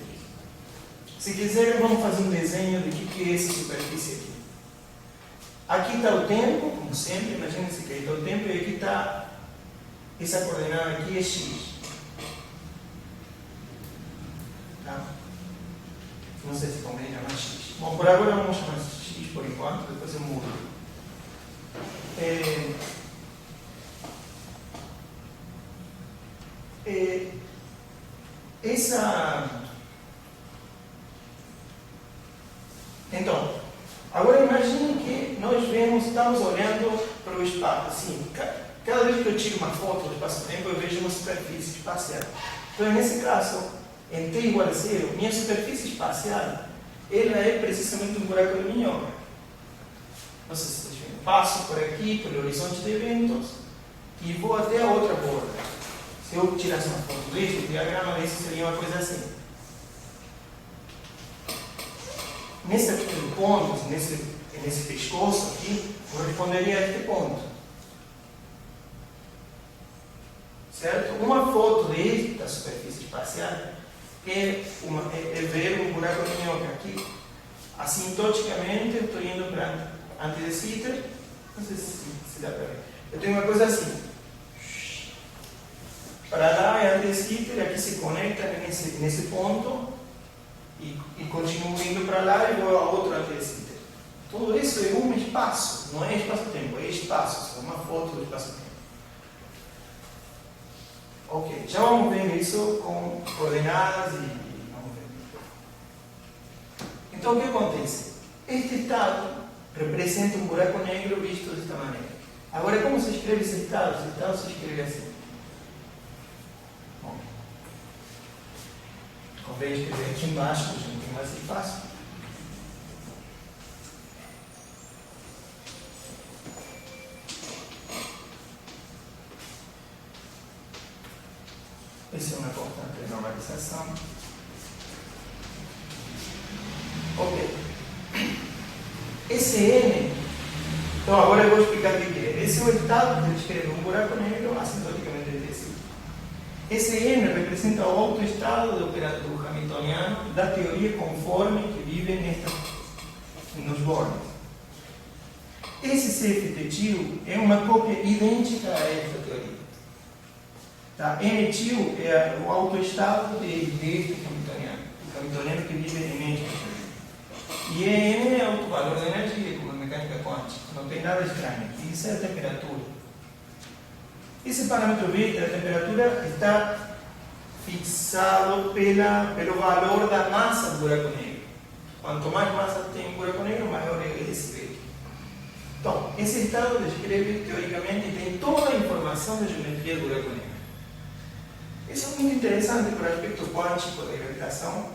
Se quiserem, vamos fazer um desenho do que é essa superfície aqui. Aqui está o tempo, como sempre, imagine-se que aqui está o tempo, e aqui está essa coordenada aqui é x. Tá? Não sei se convém chamar x. Bom, por agora vamos chamar x por enquanto, depois eu mudo. Então, agora imagine que nós estamos olhando para o espaço. Assim, cada vez que eu tiro uma foto do espaço-tempo, eu vejo uma superfície espacial. Então, nesse caso, em t igual a 0, minha superfície espacial, ela é precisamente um buraco de minhoca. Não sei se vocês veem. Passo por aqui, pelo horizonte de eventos, e vou até a outra borda. Se eu tirasse uma foto deste, o diagrama desse seria uma coisa assim. Nesse ponto, nesse pescoço aqui, corresponderia a este ponto. Certo? Uma foto da superfície espacial é ver um buraco de minhoca aqui. Assintoticamente, eu estou indo para antes de Sitter, não sei se dá para ver. Eu tenho uma coisa assim. Para lá é antes de Sitter, aqui se conecta nesse ponto e continuo indo para lá e vou a outro antes de Sitter. Tudo isso é um espaço, não é espaço-tempo, é espaço, é uma foto do espaço-tempo. Ok, já vamos ver isso com coordenadas e vamos ver. Então o que acontece? Este estado representa um buraco negro visto desta maneira. Agora, como se escreve esse estado? Esse estado se escreve assim. Bom, convém escrever aqui embaixo, porque não tem mais fácil. Essa é uma importante normalização. Ok. Esse N, então agora eu vou explicar o que é. Esse é o estado de escrever um buraco negro assintoticamente decisivo. Esse N representa o autoestado do operador hamiltoniano da teoria conforme que vive nos bordes. Esse CF-tio é uma cópia idêntica a esta teoria. Tá? N-tio é o autoestado deste hamiltoniano, o hamiltoniano que vive em esta teoria. E N é o valor da energia, como a mecânica quântica. Não tem nada estranho. Isso é a temperatura. Esse parâmetro beta, a temperatura, está fixado pelo valor da massa do buraco negro. Quanto mais massa tem um buraco negro, maior é esse beta. Então, esse estado descreve, teoricamente, tem toda a informação da geometria do buraco negro. Isso é muito interessante para o aspecto quântico da gravitação.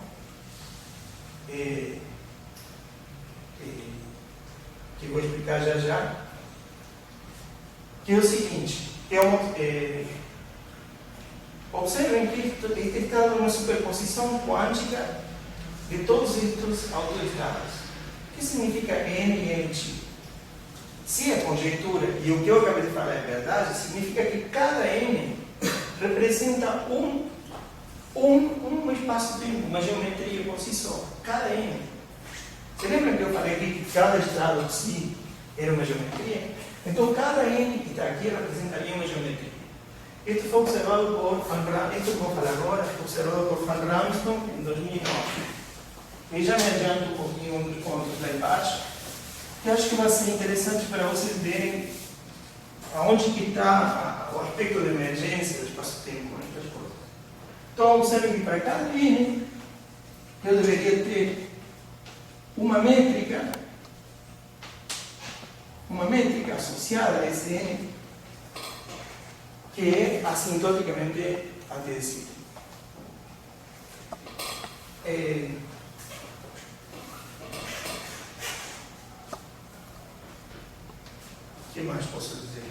Que eu vou explicar já, que é o seguinte, observem que este estado é uma superposição quântica de todos estes autoestados. O que significa N e N-t? Se a conjectura e o que eu acabei de falar é verdade, significa que cada N representa um espaço-tempo, uma geometria por si só. Cada N. Você lembra que eu falei aqui que cada estado de si era uma geometria? Então, cada N que está aqui representaria uma geometria. Isto foi observado por isto que vou falar agora, foi observado por Van Ramston em 2009. E já me adianto um pouquinho dos pontos lá embaixo, que acho que vai ser interessante para vocês verem aonde que está o aspecto de emergência do espaço-tempo nessas coisas. Então, observem que para cada N eu deveria ter uma métrica associada a esse N que é assintoticamente antecedente. O que mais posso dizer?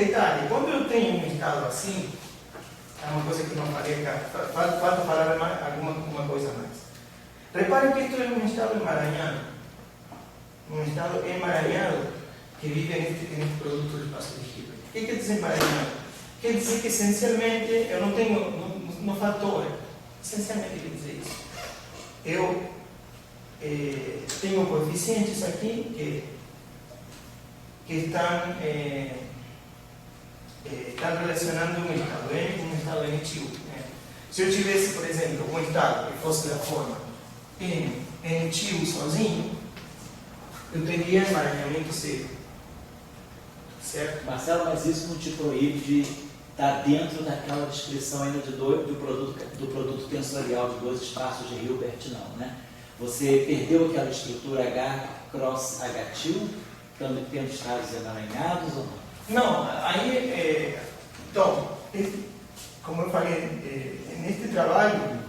detalhe, quando eu tenho um estado assim, é uma coisa que eu não falei cá, falta falar alguma coisa mais. Repare que isto é um estado emaranhado. Um estado emaranhado que vive neste produto do espaço de Hilbert. O que quer dizer emaranhado? Quer dizer que essencialmente eu não tenho no fator. Essencialmente quer dizer isso. Eu tenho coeficientes aqui que estão relacionando um estado N com um estado NTU. Se eu tivesse, por exemplo, um estado que fosse da forma NTU sozinho, eu teria emaranhamento zero. Certo? Marcelo, mas isso não te proíbe de estar dentro daquela descrição ainda do produto tensorial de dois espaços de Hilbert, não, né? Você perdeu aquela estrutura H cross H-til, tendo estados emaranhados ou não? Não, aí, então, como eu falei, neste trabalho,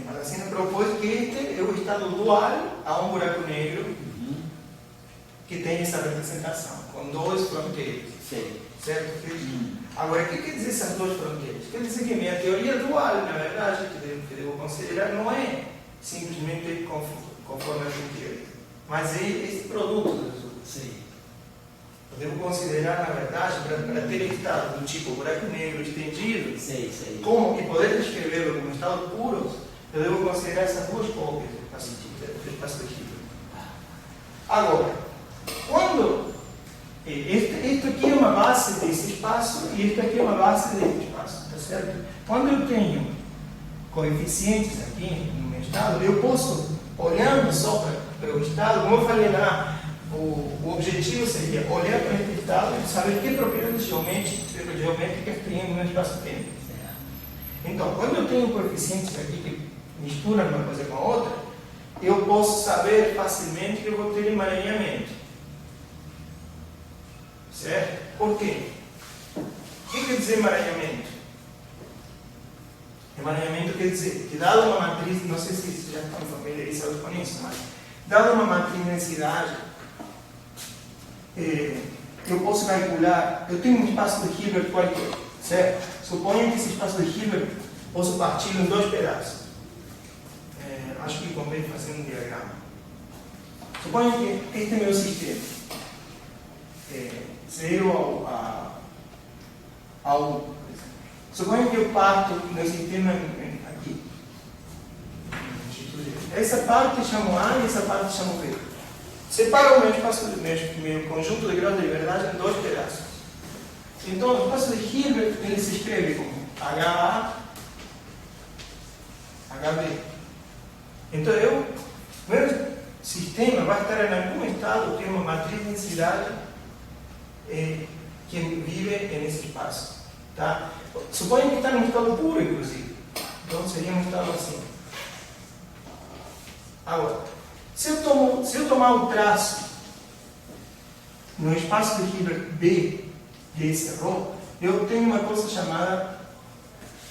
Madassina propôs que este é o estado dual a um buraco negro que tem essa representação, com duas fronteiras. Sim. Certo? Agora, o que quer dizer essas duas fronteiras? Quer dizer que minha teoria dual, na verdade, que devo considerar, não é simplesmente conforme a teoria, mas é esse produto das duas. Sim. Eu devo considerar, na verdade, para ter estado do tipo buraco negro estendido, como e poder descrevê-lo como estado puro, eu devo considerar essas duas cópias do espaço de Hilbert. Agora, quando isto aqui é uma base desse espaço e isto aqui é uma base desse espaço, tá certo? Quando eu tenho coeficientes aqui no meu estado, eu posso, olhando só para o estado, como eu falei lá, o objetivo seria olhar para este estado e saber que propriedades geométricas tem no meu espaço-tempo. Então, quando eu tenho coeficientes aqui que misturam uma coisa com a outra, eu posso saber facilmente que eu vou ter emaranhamento. Certo? Por quê? O que quer dizer emaranhamento? Emaranhamento quer dizer que, dada uma matriz, não sei se vocês já estão familiarizados com isso, mas dada uma matriz de densidade, eu posso calcular, eu tenho um espaço de Hilbert qualquer, certo? Suponha que esse espaço de Hilbert posso partir em dois pedaços. Acho que convém fazer um diagrama. Suponha que este é meu sistema. 0 ao 1. Suponha que eu parto meu sistema aqui. Essa parte chamo A e essa parte chamo B. Separo o meu espaço, meu conjunto de graus de liberdade em dois pedaços. Então, o espaço de Hilbert ele se escreve como HA, HB. Então, meu sistema vai estar em algum estado que é uma matriz de densidade que vive nesse espaço. Tá? Suponha que está num estado puro, inclusive. Então, seria um estado assim. Agora, se eu tomar o traço no espaço de Hilbert B desse ρ, eu tenho uma coisa chamada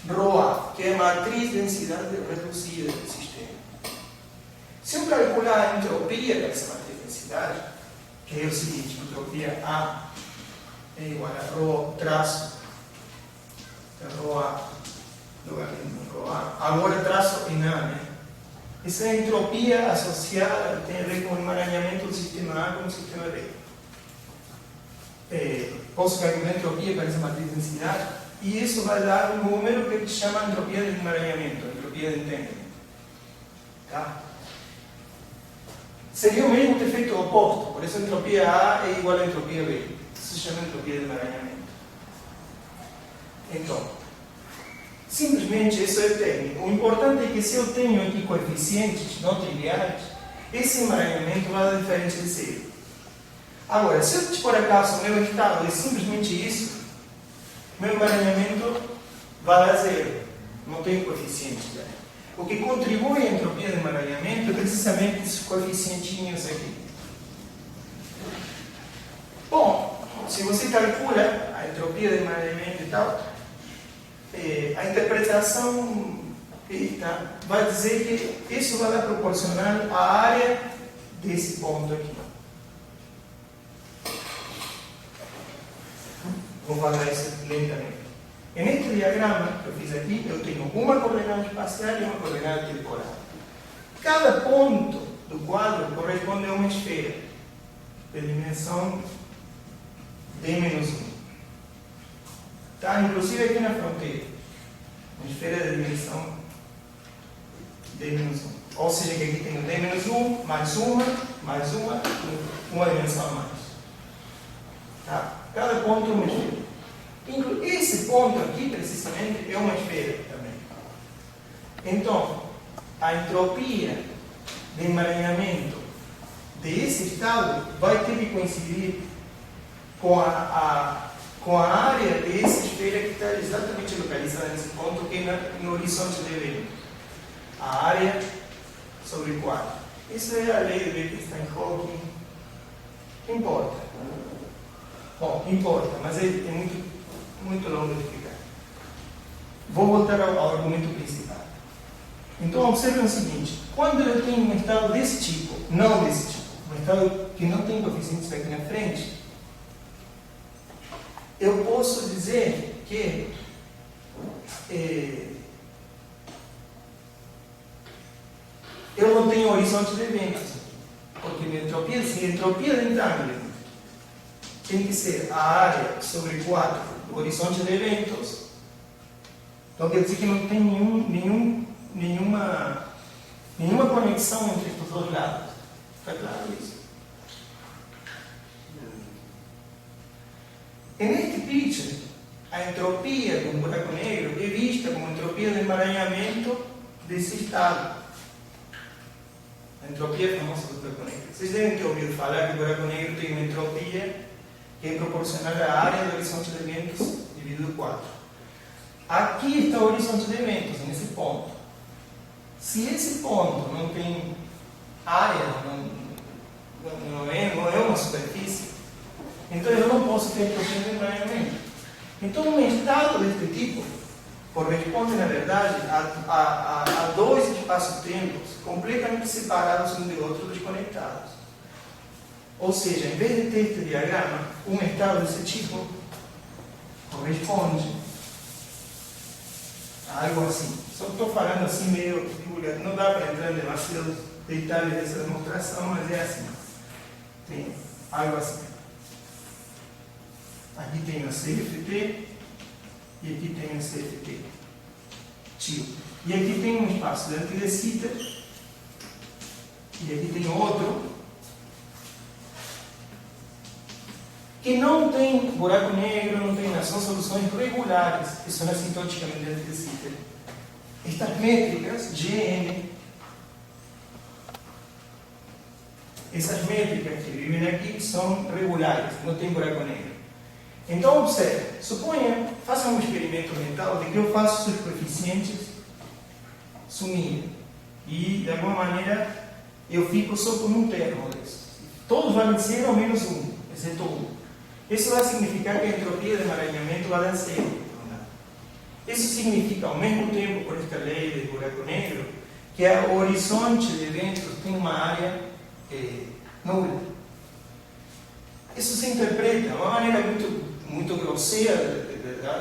ρA, que é a matriz de densidade reduzida do sistema. Se eu calcular a entropia dessa matriz de densidade, que é o seguinte, entropia A é igual a ρ traço ρA logaritmo ρA, agora traço em A, né? Essa entropia associada tem a ver com o emaranhamento do sistema A com o sistema B. Posso calcular a entropia para essa matriz de densidade e isso vai dar um número que a gente chama de entropia de emaranhamento, entropia de entanglement. Tá? Seria o mesmo ter feito o oposto, por isso a entropia A é igual à entropia B. Isso se chama entropia de emaranhamento. Então, simplesmente isso é técnico. O importante é que se eu tenho aqui coeficientes não triviais, esse emaranhamento vai dar diferença de zero. Agora, se eu por acaso o meu estado é simplesmente isso, meu emaranhamento vai dar zero. Não tem coeficientes. Né? O que contribui à entropia de emaranhamento é precisamente esses coeficientinhos aqui. Bom, se você calcula a entropia de emaranhamento e tal, a interpretação vai dizer que isso vai dar proporcional à área desse ponto aqui. Vou falar isso lentamente. Neste diagrama que eu fiz aqui, eu tenho uma coordenada espacial e uma coordenada temporal. Cada ponto do quadro corresponde a uma esfera de dimensão d-1. Tá? Inclusive aqui na fronteira. Uma esfera de dimensão d-1. Ou seja, que aqui tenho d-1, mais uma dimensão a mais. Tá? Cada ponto é uma esfera. Esse ponto aqui, precisamente, é uma esfera também. Então, a entropia de emaranhamento desse estado vai ter que coincidir com a área dessa esfera que está exatamente localizada nesse ponto, que é no horizonte de evento. A área sobre 4. Isso é a lei de Wittgenstein-Hawking. Importa. Bom, importa, mas é muito longo de explicar. Vou voltar ao argumento principal. Então, observem o seguinte: quando eu tenho um estado desse tipo, não desse tipo, um estado que não tem coeficientes aqui na frente, eu posso dizer que eu não tenho horizonte de eventos, porque minha entropia, se a entropia de Entangle tem que ser a área sobre 4 do horizonte de eventos, então quer dizer que não tem nenhuma conexão entre os dois lados. Está claro isso? E neste pitch, a entropia de um buraco negro é vista como entropia de emaranhamento desse estado. A entropia famosa do buraco negro. Vocês devem ter ouvido falar que o buraco negro tem uma entropia que é proporcional à área do horizonte de eventos dividido por 4. Aqui está o horizonte de eventos, nesse ponto. Se esse ponto não tem área, não é uma superfície, então eu não posso ter entropia de emaranhamento. Então, um estado deste tipo corresponde, na verdade, a dois espaços-tempos completamente separados um do outro, desconectados. Ou seja, em vez de ter este diagrama, um estado desse tipo corresponde a algo assim. Só estou falando assim meio divulgado. Não dá para entrar em demasiados detalhes dessa demonstração, mas é assim. Tem algo assim. Aqui tem o CFT e aqui tem o CFT tio. E aqui tem um espaço de antirecita e aqui tem outro que não tem buraco negro, não tem nada, são soluções regulares, que são assintoticamente antirecita. Estas métricas, GN, essas métricas que vivem aqui são regulares, não tem buraco negro. Então, observe, suponha, faça um experimento mental de que eu faço os coeficientes sumirem. E, de alguma maneira, eu fico só com um termo desses. Todos valem 0 ou menos 1, exceto 1. Isso vai significar que a entropia de emaranhamento vai dar 0. Isso significa, ao mesmo tempo, por esta lei de buraco negro, que o horizonte de eventos tem uma área nula. Isso se interpreta de uma maneira muito grosseira,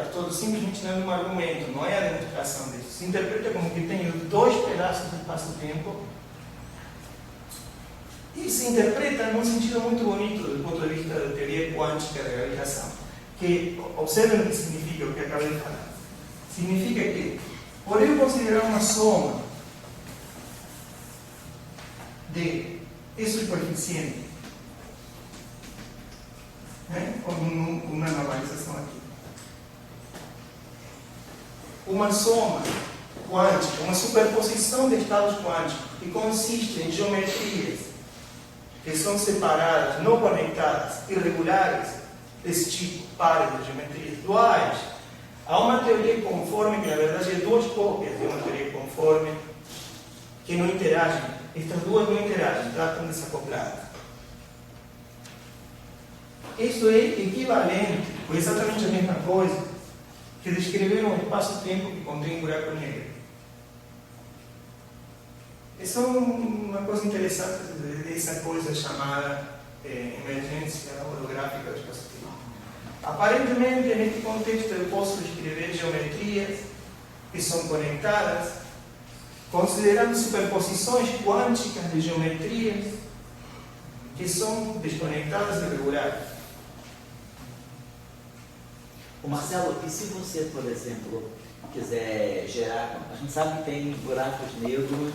estou simplesmente dando um argumento, não é a demonstração disso. Se interpreta como que tenho dois pedaços de espaço-tempo e se interpreta num sentido muito bonito do ponto de vista da teoria quântica da gravitação. Que, observem o que significa o que acabei de falar. Significa que, por eu considerar uma soma de esses coeficientes, como uma normalização aqui, uma soma quântica, uma superposição de estados quânticos que consiste em geometrias que são separadas, não conectadas, irregulares, desse tipo, pares de geometrias duais. Há uma teoria conforme que, na verdade, é duas cópias de uma teoria conforme que não interagem. Estas duas não interagem, tratam de se acoplar. Isso é equivalente, ou exatamente a mesma coisa, que descrever um espaço-tempo que contém um buraco negro. Isso é uma coisa interessante dessa coisa chamada emergência holográfica do espaço-tempo. Aparentemente, neste contexto, eu posso escrever geometrias que são conectadas, considerando superposições quânticas de geometrias que são desconectadas e regulares. O Marcelo, e se você, por exemplo, quiser gerar, a gente sabe que tem buracos negros, vamos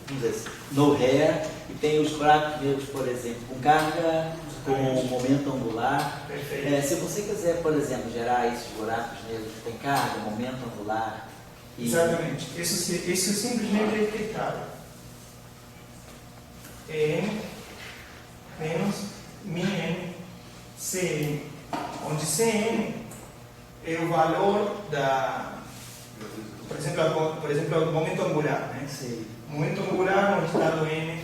dizer assim, no ré, e tem os buracos negros, por exemplo, com carga, com momento angular. Perfeito. Se você quiser, por exemplo, gerar esses buracos negros que tem carga, momento angular. Exatamente. Isso simplesmente é detectável. N menos μn Cn, onde Cn é o valor da, por exemplo, o momento angular, né? Sim. O momento angular no estado N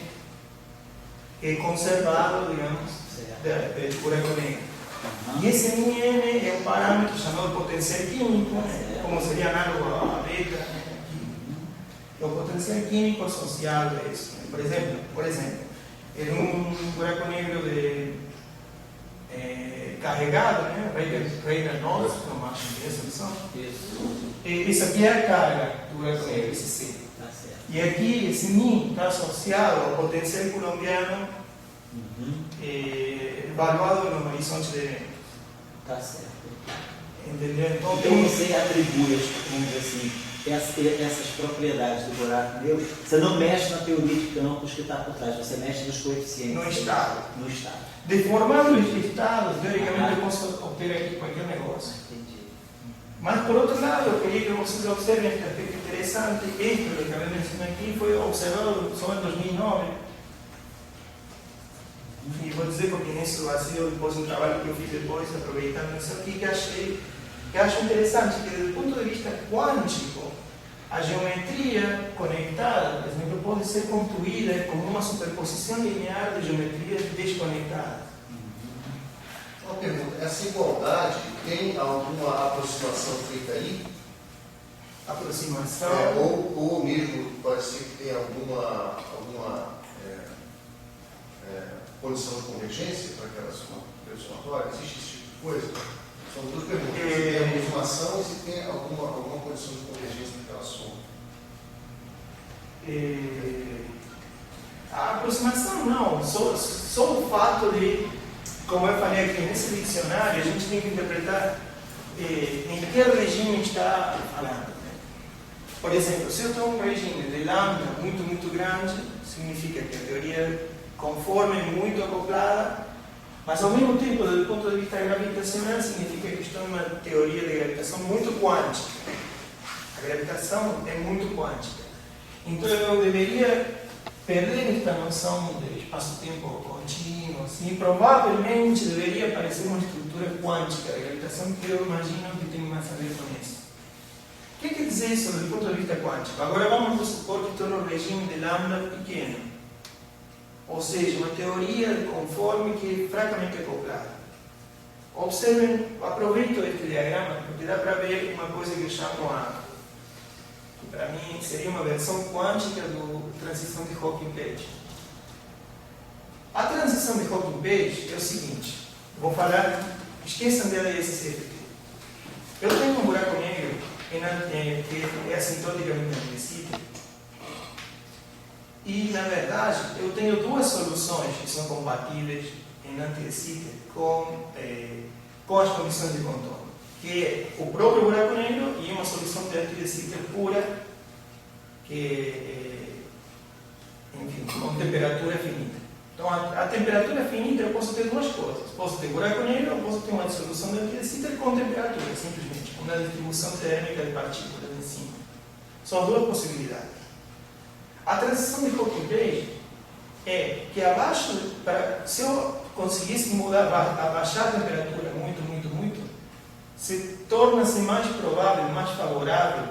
é conservado, digamos, do buraco negro. E esse μn é um parâmetro chamado potencial químico, né? Como seria análogo à beta, né? É o potencial químico associado a isso. Né? Por exemplo, em um buraco negro carregado, né? Reagan-Knowles, como acho que é essa solução. Isso aqui é a carga do buraco negro, esse C. Tá certo. E aqui esse μ está associado ao potencial colombiano evaluado no horizonte de evento. Tá certo. Entendeu? Então você atribui, vamos dizer assim, essas propriedades do buraco negro, você não mexe na teoria de campos que está por trás, você mexe nos coeficientes. No estado. No estado. Deformando os estados, teoricamente eu posso obter aqui qualquer negócio. Entendi. Mas, por outro lado, eu queria que vocês observem este aspecto interessante. Este que eu acabei de mencionar aqui foi observado só em 2009. E vou dizer porque nisso vazio, depois um trabalho que eu fiz depois, aproveitando isso aqui, que acho interessante, que do ponto de vista quântico, a geometria conectada, por exemplo, pode ser concluída como uma superposição linear de geometrias desconectadas. Uma pergunta, essa igualdade tem alguma aproximação feita aí? Aproximação. Ou mesmo pode ser que tenha alguma condição de convergência para aquela somatória? Existe esse tipo de coisa? São duas perguntas. Se tem aproximação e se tem alguma condição de convergência naquela soma? A aproximação não, só o fato de, como eu falei aqui nesse dicionário, a gente tem que interpretar em que regime está falando. Né? Por exemplo, se eu estou em um regime de lambda muito, muito grande, significa que a teoria conforme é muito acoplada, mas ao mesmo tempo, do ponto de vista gravitacional, significa que estou em uma teoria de gravitação muito quântica. A gravitação é muito quântica. Então eu deveria perder esta noção de espaço-tempo contínuo, assim, provavelmente deveria aparecer uma estrutura quântica de gravitação que eu imagino que tem mais a ver com isso. O que quer dizer isso do ponto de vista quântico? Agora vamos supor que estou no regime de lambda pequeno. Ou seja, uma teoria de conforme que é fracamente acoplada. Observem, aproveito este diagrama, porque dá para ver uma coisa que eu chamo que para mim seria uma versão quântica do transição de Hawking-Page. A transição de Hawking-Page é o seguinte, vou falar, esqueçam dela e SCFT. Eu tenho um buraco negro que é assintoticamente envelhecido. E, na verdade, eu tenho duas soluções que são compatíveis em Anti-de-Sitter com as condições de contorno, que é o próprio buraco negro e uma solução de Anti-de-Sitter pura, enfim, com temperatura finita. Então, a temperatura finita eu posso ter duas coisas. Posso ter buraco negro ou posso ter uma dissolução de Anti-de-Sitter com temperatura, simplesmente, com uma distribuição térmica de partículas em cima. São as duas possibilidades. A transição de Hawking-Page é que se eu conseguisse abaixar a temperatura muito, se torna-se mais provável, mais favorável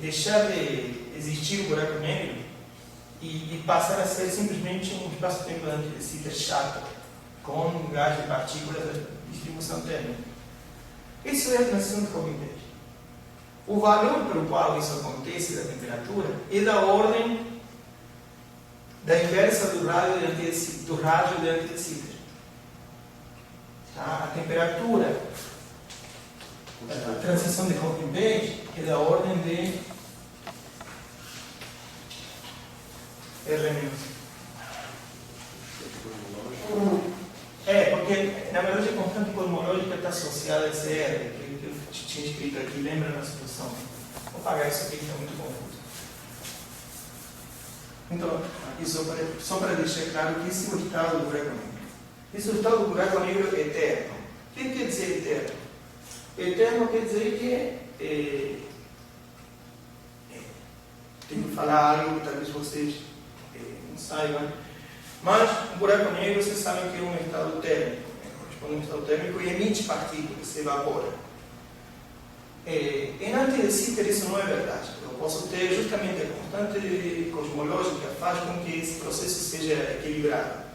deixar de existir o buraco negro e passar a ser simplesmente um espaço-tempo de Anti-de-Sitter chato, com um gás de partículas de distribuição térmica. Isso é a transição de Hawking-Page. O valor pelo qual isso acontece da temperatura é da ordem da inversa do rádio de Anti-de-Sitter. Tá? A temperatura, a transição de Hawking Page é da ordem de R-. Porque na verdade a constante cosmológica está associada a esse R, que eu tinha escrito aqui, lembra na solução. Vou apagar isso aqui que está muito confuso. Então, aqui só para deixar claro que esse é o estado do buraco negro. Esse é o estado do buraco negro eterno. O que quer dizer eterno? Eterno quer dizer que tenho que falar algo que talvez vocês não saibam, mas um buraco negro vocês sabem que é um estado térmico, corresponde a um estado térmico e emite partículas, se evapora. Em anti-de-Sitter isso não é verdade. Eu posso ter justamente a constante cosmológica faz com que esse processo seja equilibrado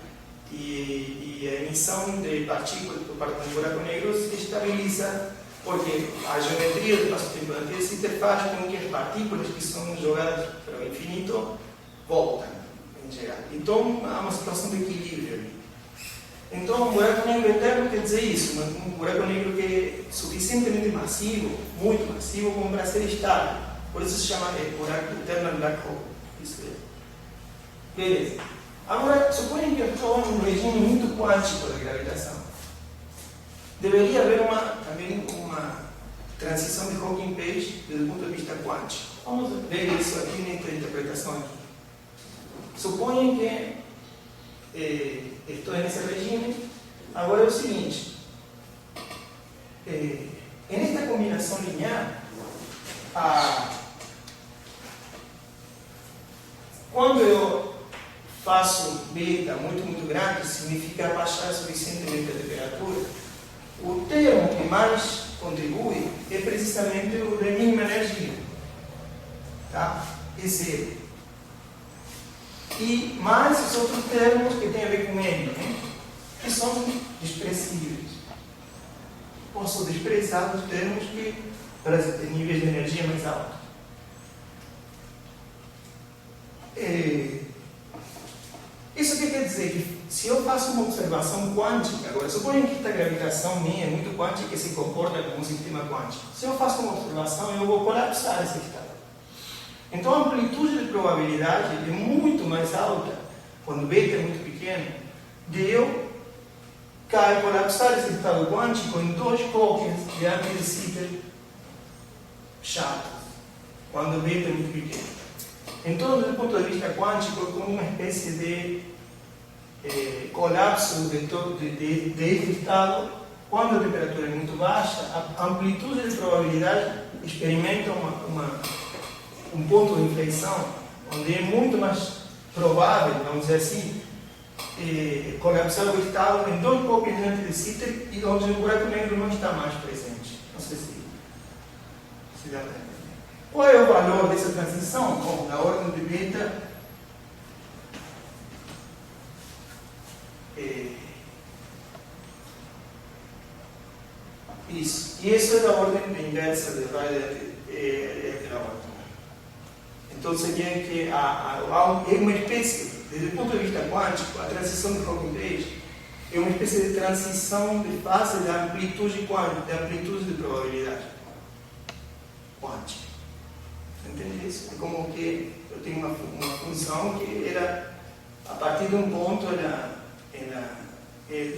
e a emissão de partículas por parte do buraco negro se estabiliza, porque a geometria do espaço-tempo do anti-de-Sitter faz com que as partículas que são jogadas para o infinito voltem, em geral. Então há uma situação de equilíbrio ali. Então, um buraco negro eterno quer dizer isso, um buraco negro que é suficientemente massivo, muito massivo, como para ser estável. Por isso se chama buraco eterno black hole. Isso é. Beleza. Agora, suponha que eu estou em um regime muito quântico da gravitação. Deveria haver também uma transição de Hawking Page desde o ponto de vista quântico. Vamos ver isso aqui nessa interpretação aqui. Suponha que estou nesse regime. Agora é o seguinte: nesta combinação linear, quando eu faço beta muito grande, significa baixar suficientemente a temperatura. O termo que mais contribui é precisamente o de mínima energia, tá? É zero. E mais os outros termos que têm a ver com M, né? Que são desprezíveis. Posso desprezar os termos que para níveis de energia mais altos. Isso que quer dizer que se eu faço uma observação quântica, agora suponha que a gravitação minha é muito quântica e se comporta como um sistema quântico. Se eu faço uma observação, eu vou colapsar esse estado. Então a amplitude de probabilidade é muito mais alta, quando beta é muito pequeno, de eu colapsar esse estado quântico em 2 tokens de anti-de-Sitter chatos, quando beta é muito pequeno. Então, do ponto de vista quântico, é como uma espécie de colapso desse estado, quando a temperatura é muito baixa, a amplitude de probabilidade experimenta um ponto de inflexão, onde é muito mais provável, vamos dizer assim, colapsar o estado em 2 tokens de anti-de-Sitter e onde o buraco negro não está mais presente. Não sei se dá para entender. Qual é o valor dessa transição? Bom, na ordem de beta, isso. E isso é da ordem inversa de aquela ordem. Então seria que há uma espécie, desde o ponto de vista quântico, a transição de Hawking Page é uma espécie de transição de fase da amplitude quântica, da amplitude de probabilidade quântica. Entende isso? É como que eu tenho uma função que era, a partir de um ponto, ela é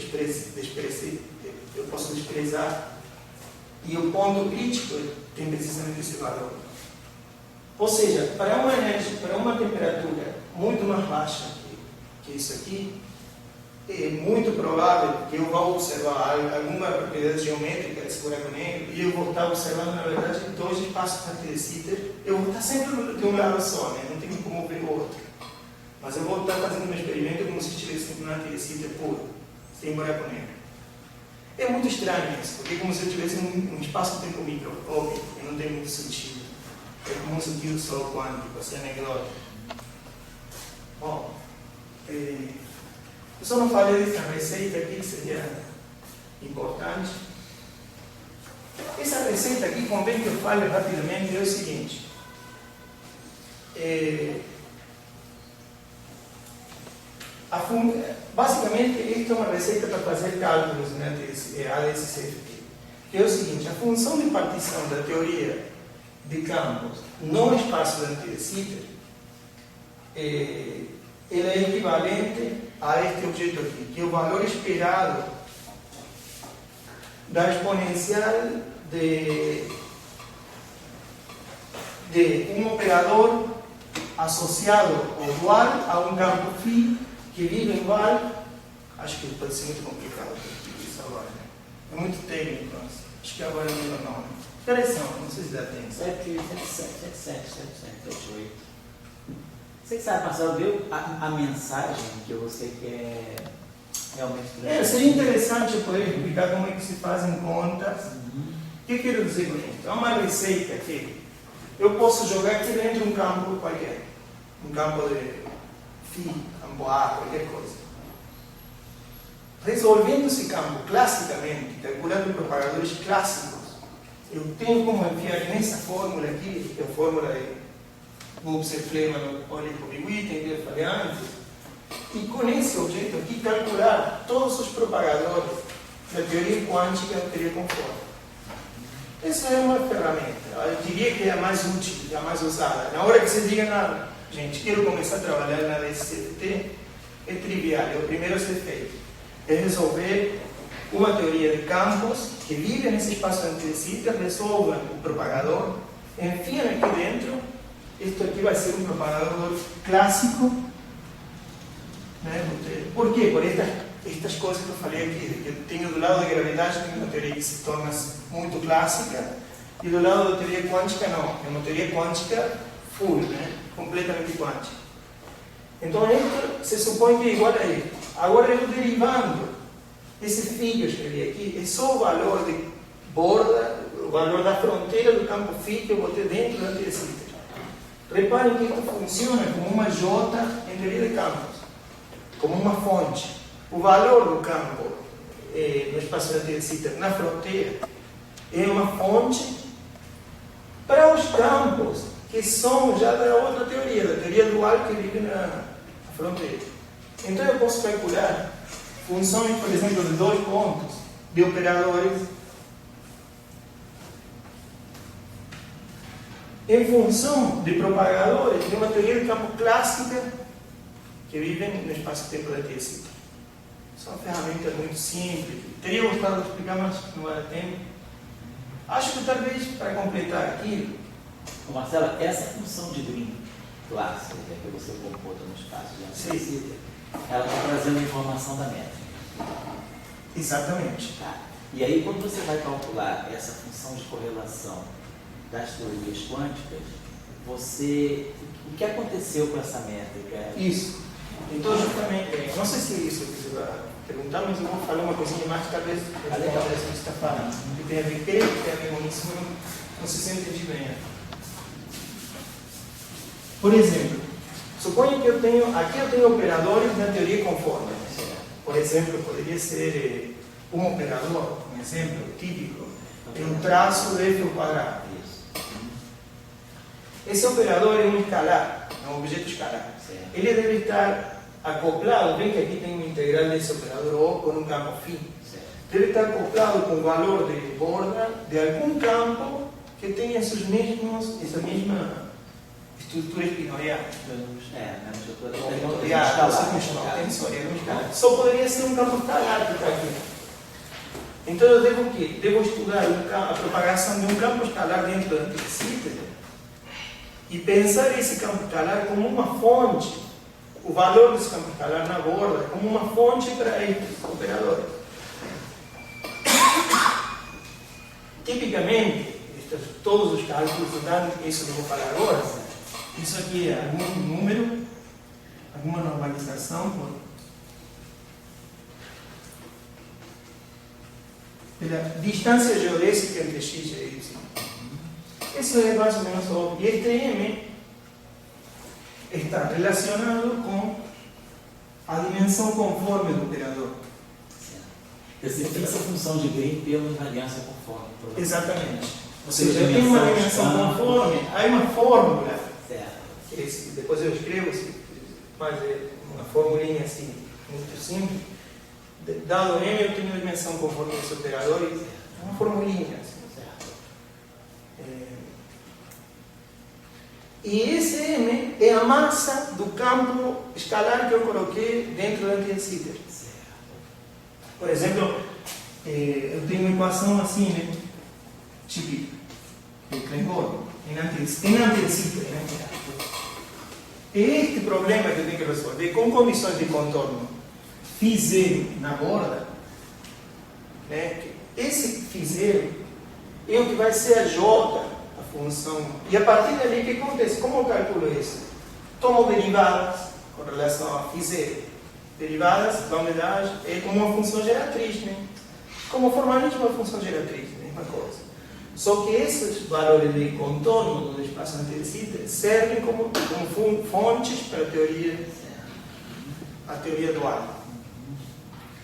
eu posso desprezar, e o ponto crítico tem precisamente esse valor. Ou seja, para uma temperatura muito mais baixa que isso aqui, é muito provável que eu vá observar alguma propriedade geométrica desse buraco negro e eu vou estar observando, na verdade, 2 espaços anti-de-Sitter. Eu vou estar sempre de um lado só, né? Não tenho como ver o outro. Mas eu vou estar fazendo um experimento como se estivesse sempre um anti-de-Sitter puro, sem buraco negro. É muito estranho isso, porque é como se eu tivesse um espaço-tempo microscópico, e não tem muito sentido. É como um sentido só quântico, assim, anedótico. Bom, eu só não falei dessa receita aqui que seria importante. Essa receita aqui, convém que eu fale rapidamente, é o seguinte. basicamente, isto é uma receita para fazer cálculos na ADS-CFT. Que é o seguinte: a função de partição da teoria de campos no espaço da de Sitter, ela é equivalente a este objeto aqui, que é o valor esperado da exponencial de um operador associado ou dual a um campo φ que vive em val. Acho que pode ser muito complicado isso agora, né? É muito técnico, mas acho que agora é o meu nome. Interessante, não sei se dá tempo. 7778. Você sabe, Marcelo, viu a mensagem que você quer realmente... Seria interessante eu poder explicar como é que se fazem contas. O que eu quero dizer com isso? É uma receita que eu posso jogar aqui dentro de um campo qualquer. Um campo de φ, campo A, qualquer coisa. Resolvendo esse campo classicamente, calculando propagadores clássicos, eu tenho como enfiar nessa fórmula aqui, que é a fórmula de Wobser-Fleman-Olikovic, que eu falei antes, e com esse objeto aqui calcular todos os propagadores da teoria quântica da teoria conforme. Essa é uma ferramenta, eu diria que é a mais útil, a mais usada. Na hora que você diga, gente, quero começar a trabalhar na ADS-CFT, é trivial, é o primeiro a ser feito. É resolver uma teoria de campos que vive nesse espaço antecita, resolva o propagador, enfiam aqui dentro. Isto aqui vai ser um propagador clássico, né? Por quê? Por estas coisas que eu falei aqui, que eu tenho do lado da gravidade uma teoria que se torna muito clássica, e do lado da teoria quântica não, é uma teoria quântica full, né? Completamente quântica. Então isto se supõe que é igual a isso. Agora eu derivando esse φ que eu escrevi aqui, é só o valor de borda, o valor da fronteira do campo φ que eu botei dentro da antecita. Reparem que isto funciona como uma J em teoria de campos, como uma fonte. O valor do campo no espaço da antecita, na fronteira, é uma fonte para os campos que são já da outra teoria, da teoria dual que vive na fronteira. Então eu posso calcular funções, por exemplo, de 2 pontos de operadores em função de propagadores de uma teoria de campo clássica que vivem no espaço-tempo da antecita. Isso é uma ferramenta muito simples. Teria gostado de explicar, mas não vai dar tempo. Acho que talvez, para completar aqui... Marcelo, essa função de Green clássica que você computa no espaço de antecita, ela está trazendo a informação da métrica. Exatamente. Tá. E aí, quando você vai calcular essa função de correlação das teorias quânticas, o que aconteceu com essa métrica? Isso. Então, justamente, não sei se isso você vai perguntar, mas eu vou falar uma coisinha mais, talvez, que você está falando. Que tem a ver, creio que tem a ver com isso, não sei se eu entendi bem. Por exemplo, suponha que aqui eu tenho operadores na teoria conforme. Por exemplo, poderia ser um operador, um exemplo típico, é um traço de f ao quadrado. Esse operador é um escalar, é um objeto escalar. Ele deve estar acoplado, bem que aqui tem uma integral desse operador O com um campo φ. Deve estar acoplado com o valor de borda de algum campo que tenha essa mesma estrutura espinorial. Só poderia ser um campo escalar que está aqui. Então eu devo o quê? Devo estudar a propagação de um campo escalar dentro da antecita e pensar esse campo escalar como uma fonte, o valor desse campo escalar na borda, como uma fonte para estes operadores. Tipicamente, todos os cálculos, isso que eu vou falar agora, isso aqui é algum número, alguma normalização pela distância geodésica entre x e y. Isso é mais ou menos óbvio. E este M está relacionado com a dimensão conforme do operador. Você fixa a função de Green pela invariância conforme. Exatamente. Ou seja, tem uma dimensão conforme, há uma fórmula. Certo. Depois eu escrevo, mas é uma formulinha assim, muito simples. Dado M, eu tenho dimensão conforme esse operador, é uma formulinha assim. E esse M é a massa do campo escalar que eu coloquei dentro da anteciter. Por exemplo, eu tenho uma equação assim, né? Típica. Em anteciter, né? É este problema que eu tenho que resolver com condições de contorno φ0 na borda, né? Esse φ0 é o que vai ser a J, a função. E a partir dali, o que acontece? Como eu calculo isso? Tomo derivadas com relação a φ0. Derivadas da unidade é como uma função geratriz, né? Como formalismo é uma função geratriz, mesma coisa. Só que esses valores de contorno do espaço anteciter servem como fontes para a teoria dual.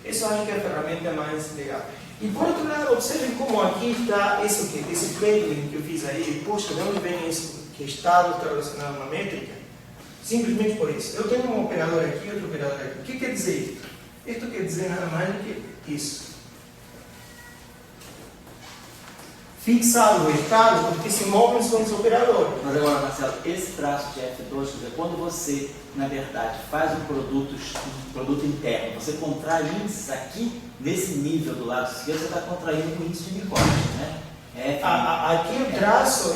Isso eu acho que é a ferramenta mais legal. E por outro lado, observem como aqui está esse pegging que eu fiz aí. Poxa, de onde vem isso? Que estado está relacionado a uma métrica? Simplesmente por isso. Eu tenho um operador aqui e outro operador aqui. O que quer dizer isso? Isto quer dizer nada mais do que isso. Fixado o estado porque se movem são os operadores. Mas agora, Marcelo, esse traço de F2, quer dizer, quando você, na verdade, faz um produto interno, você contrai índices aqui, nesse nível do lado esquerdo, você está contraindo com índice de Minkowski, né? Aqui eu traço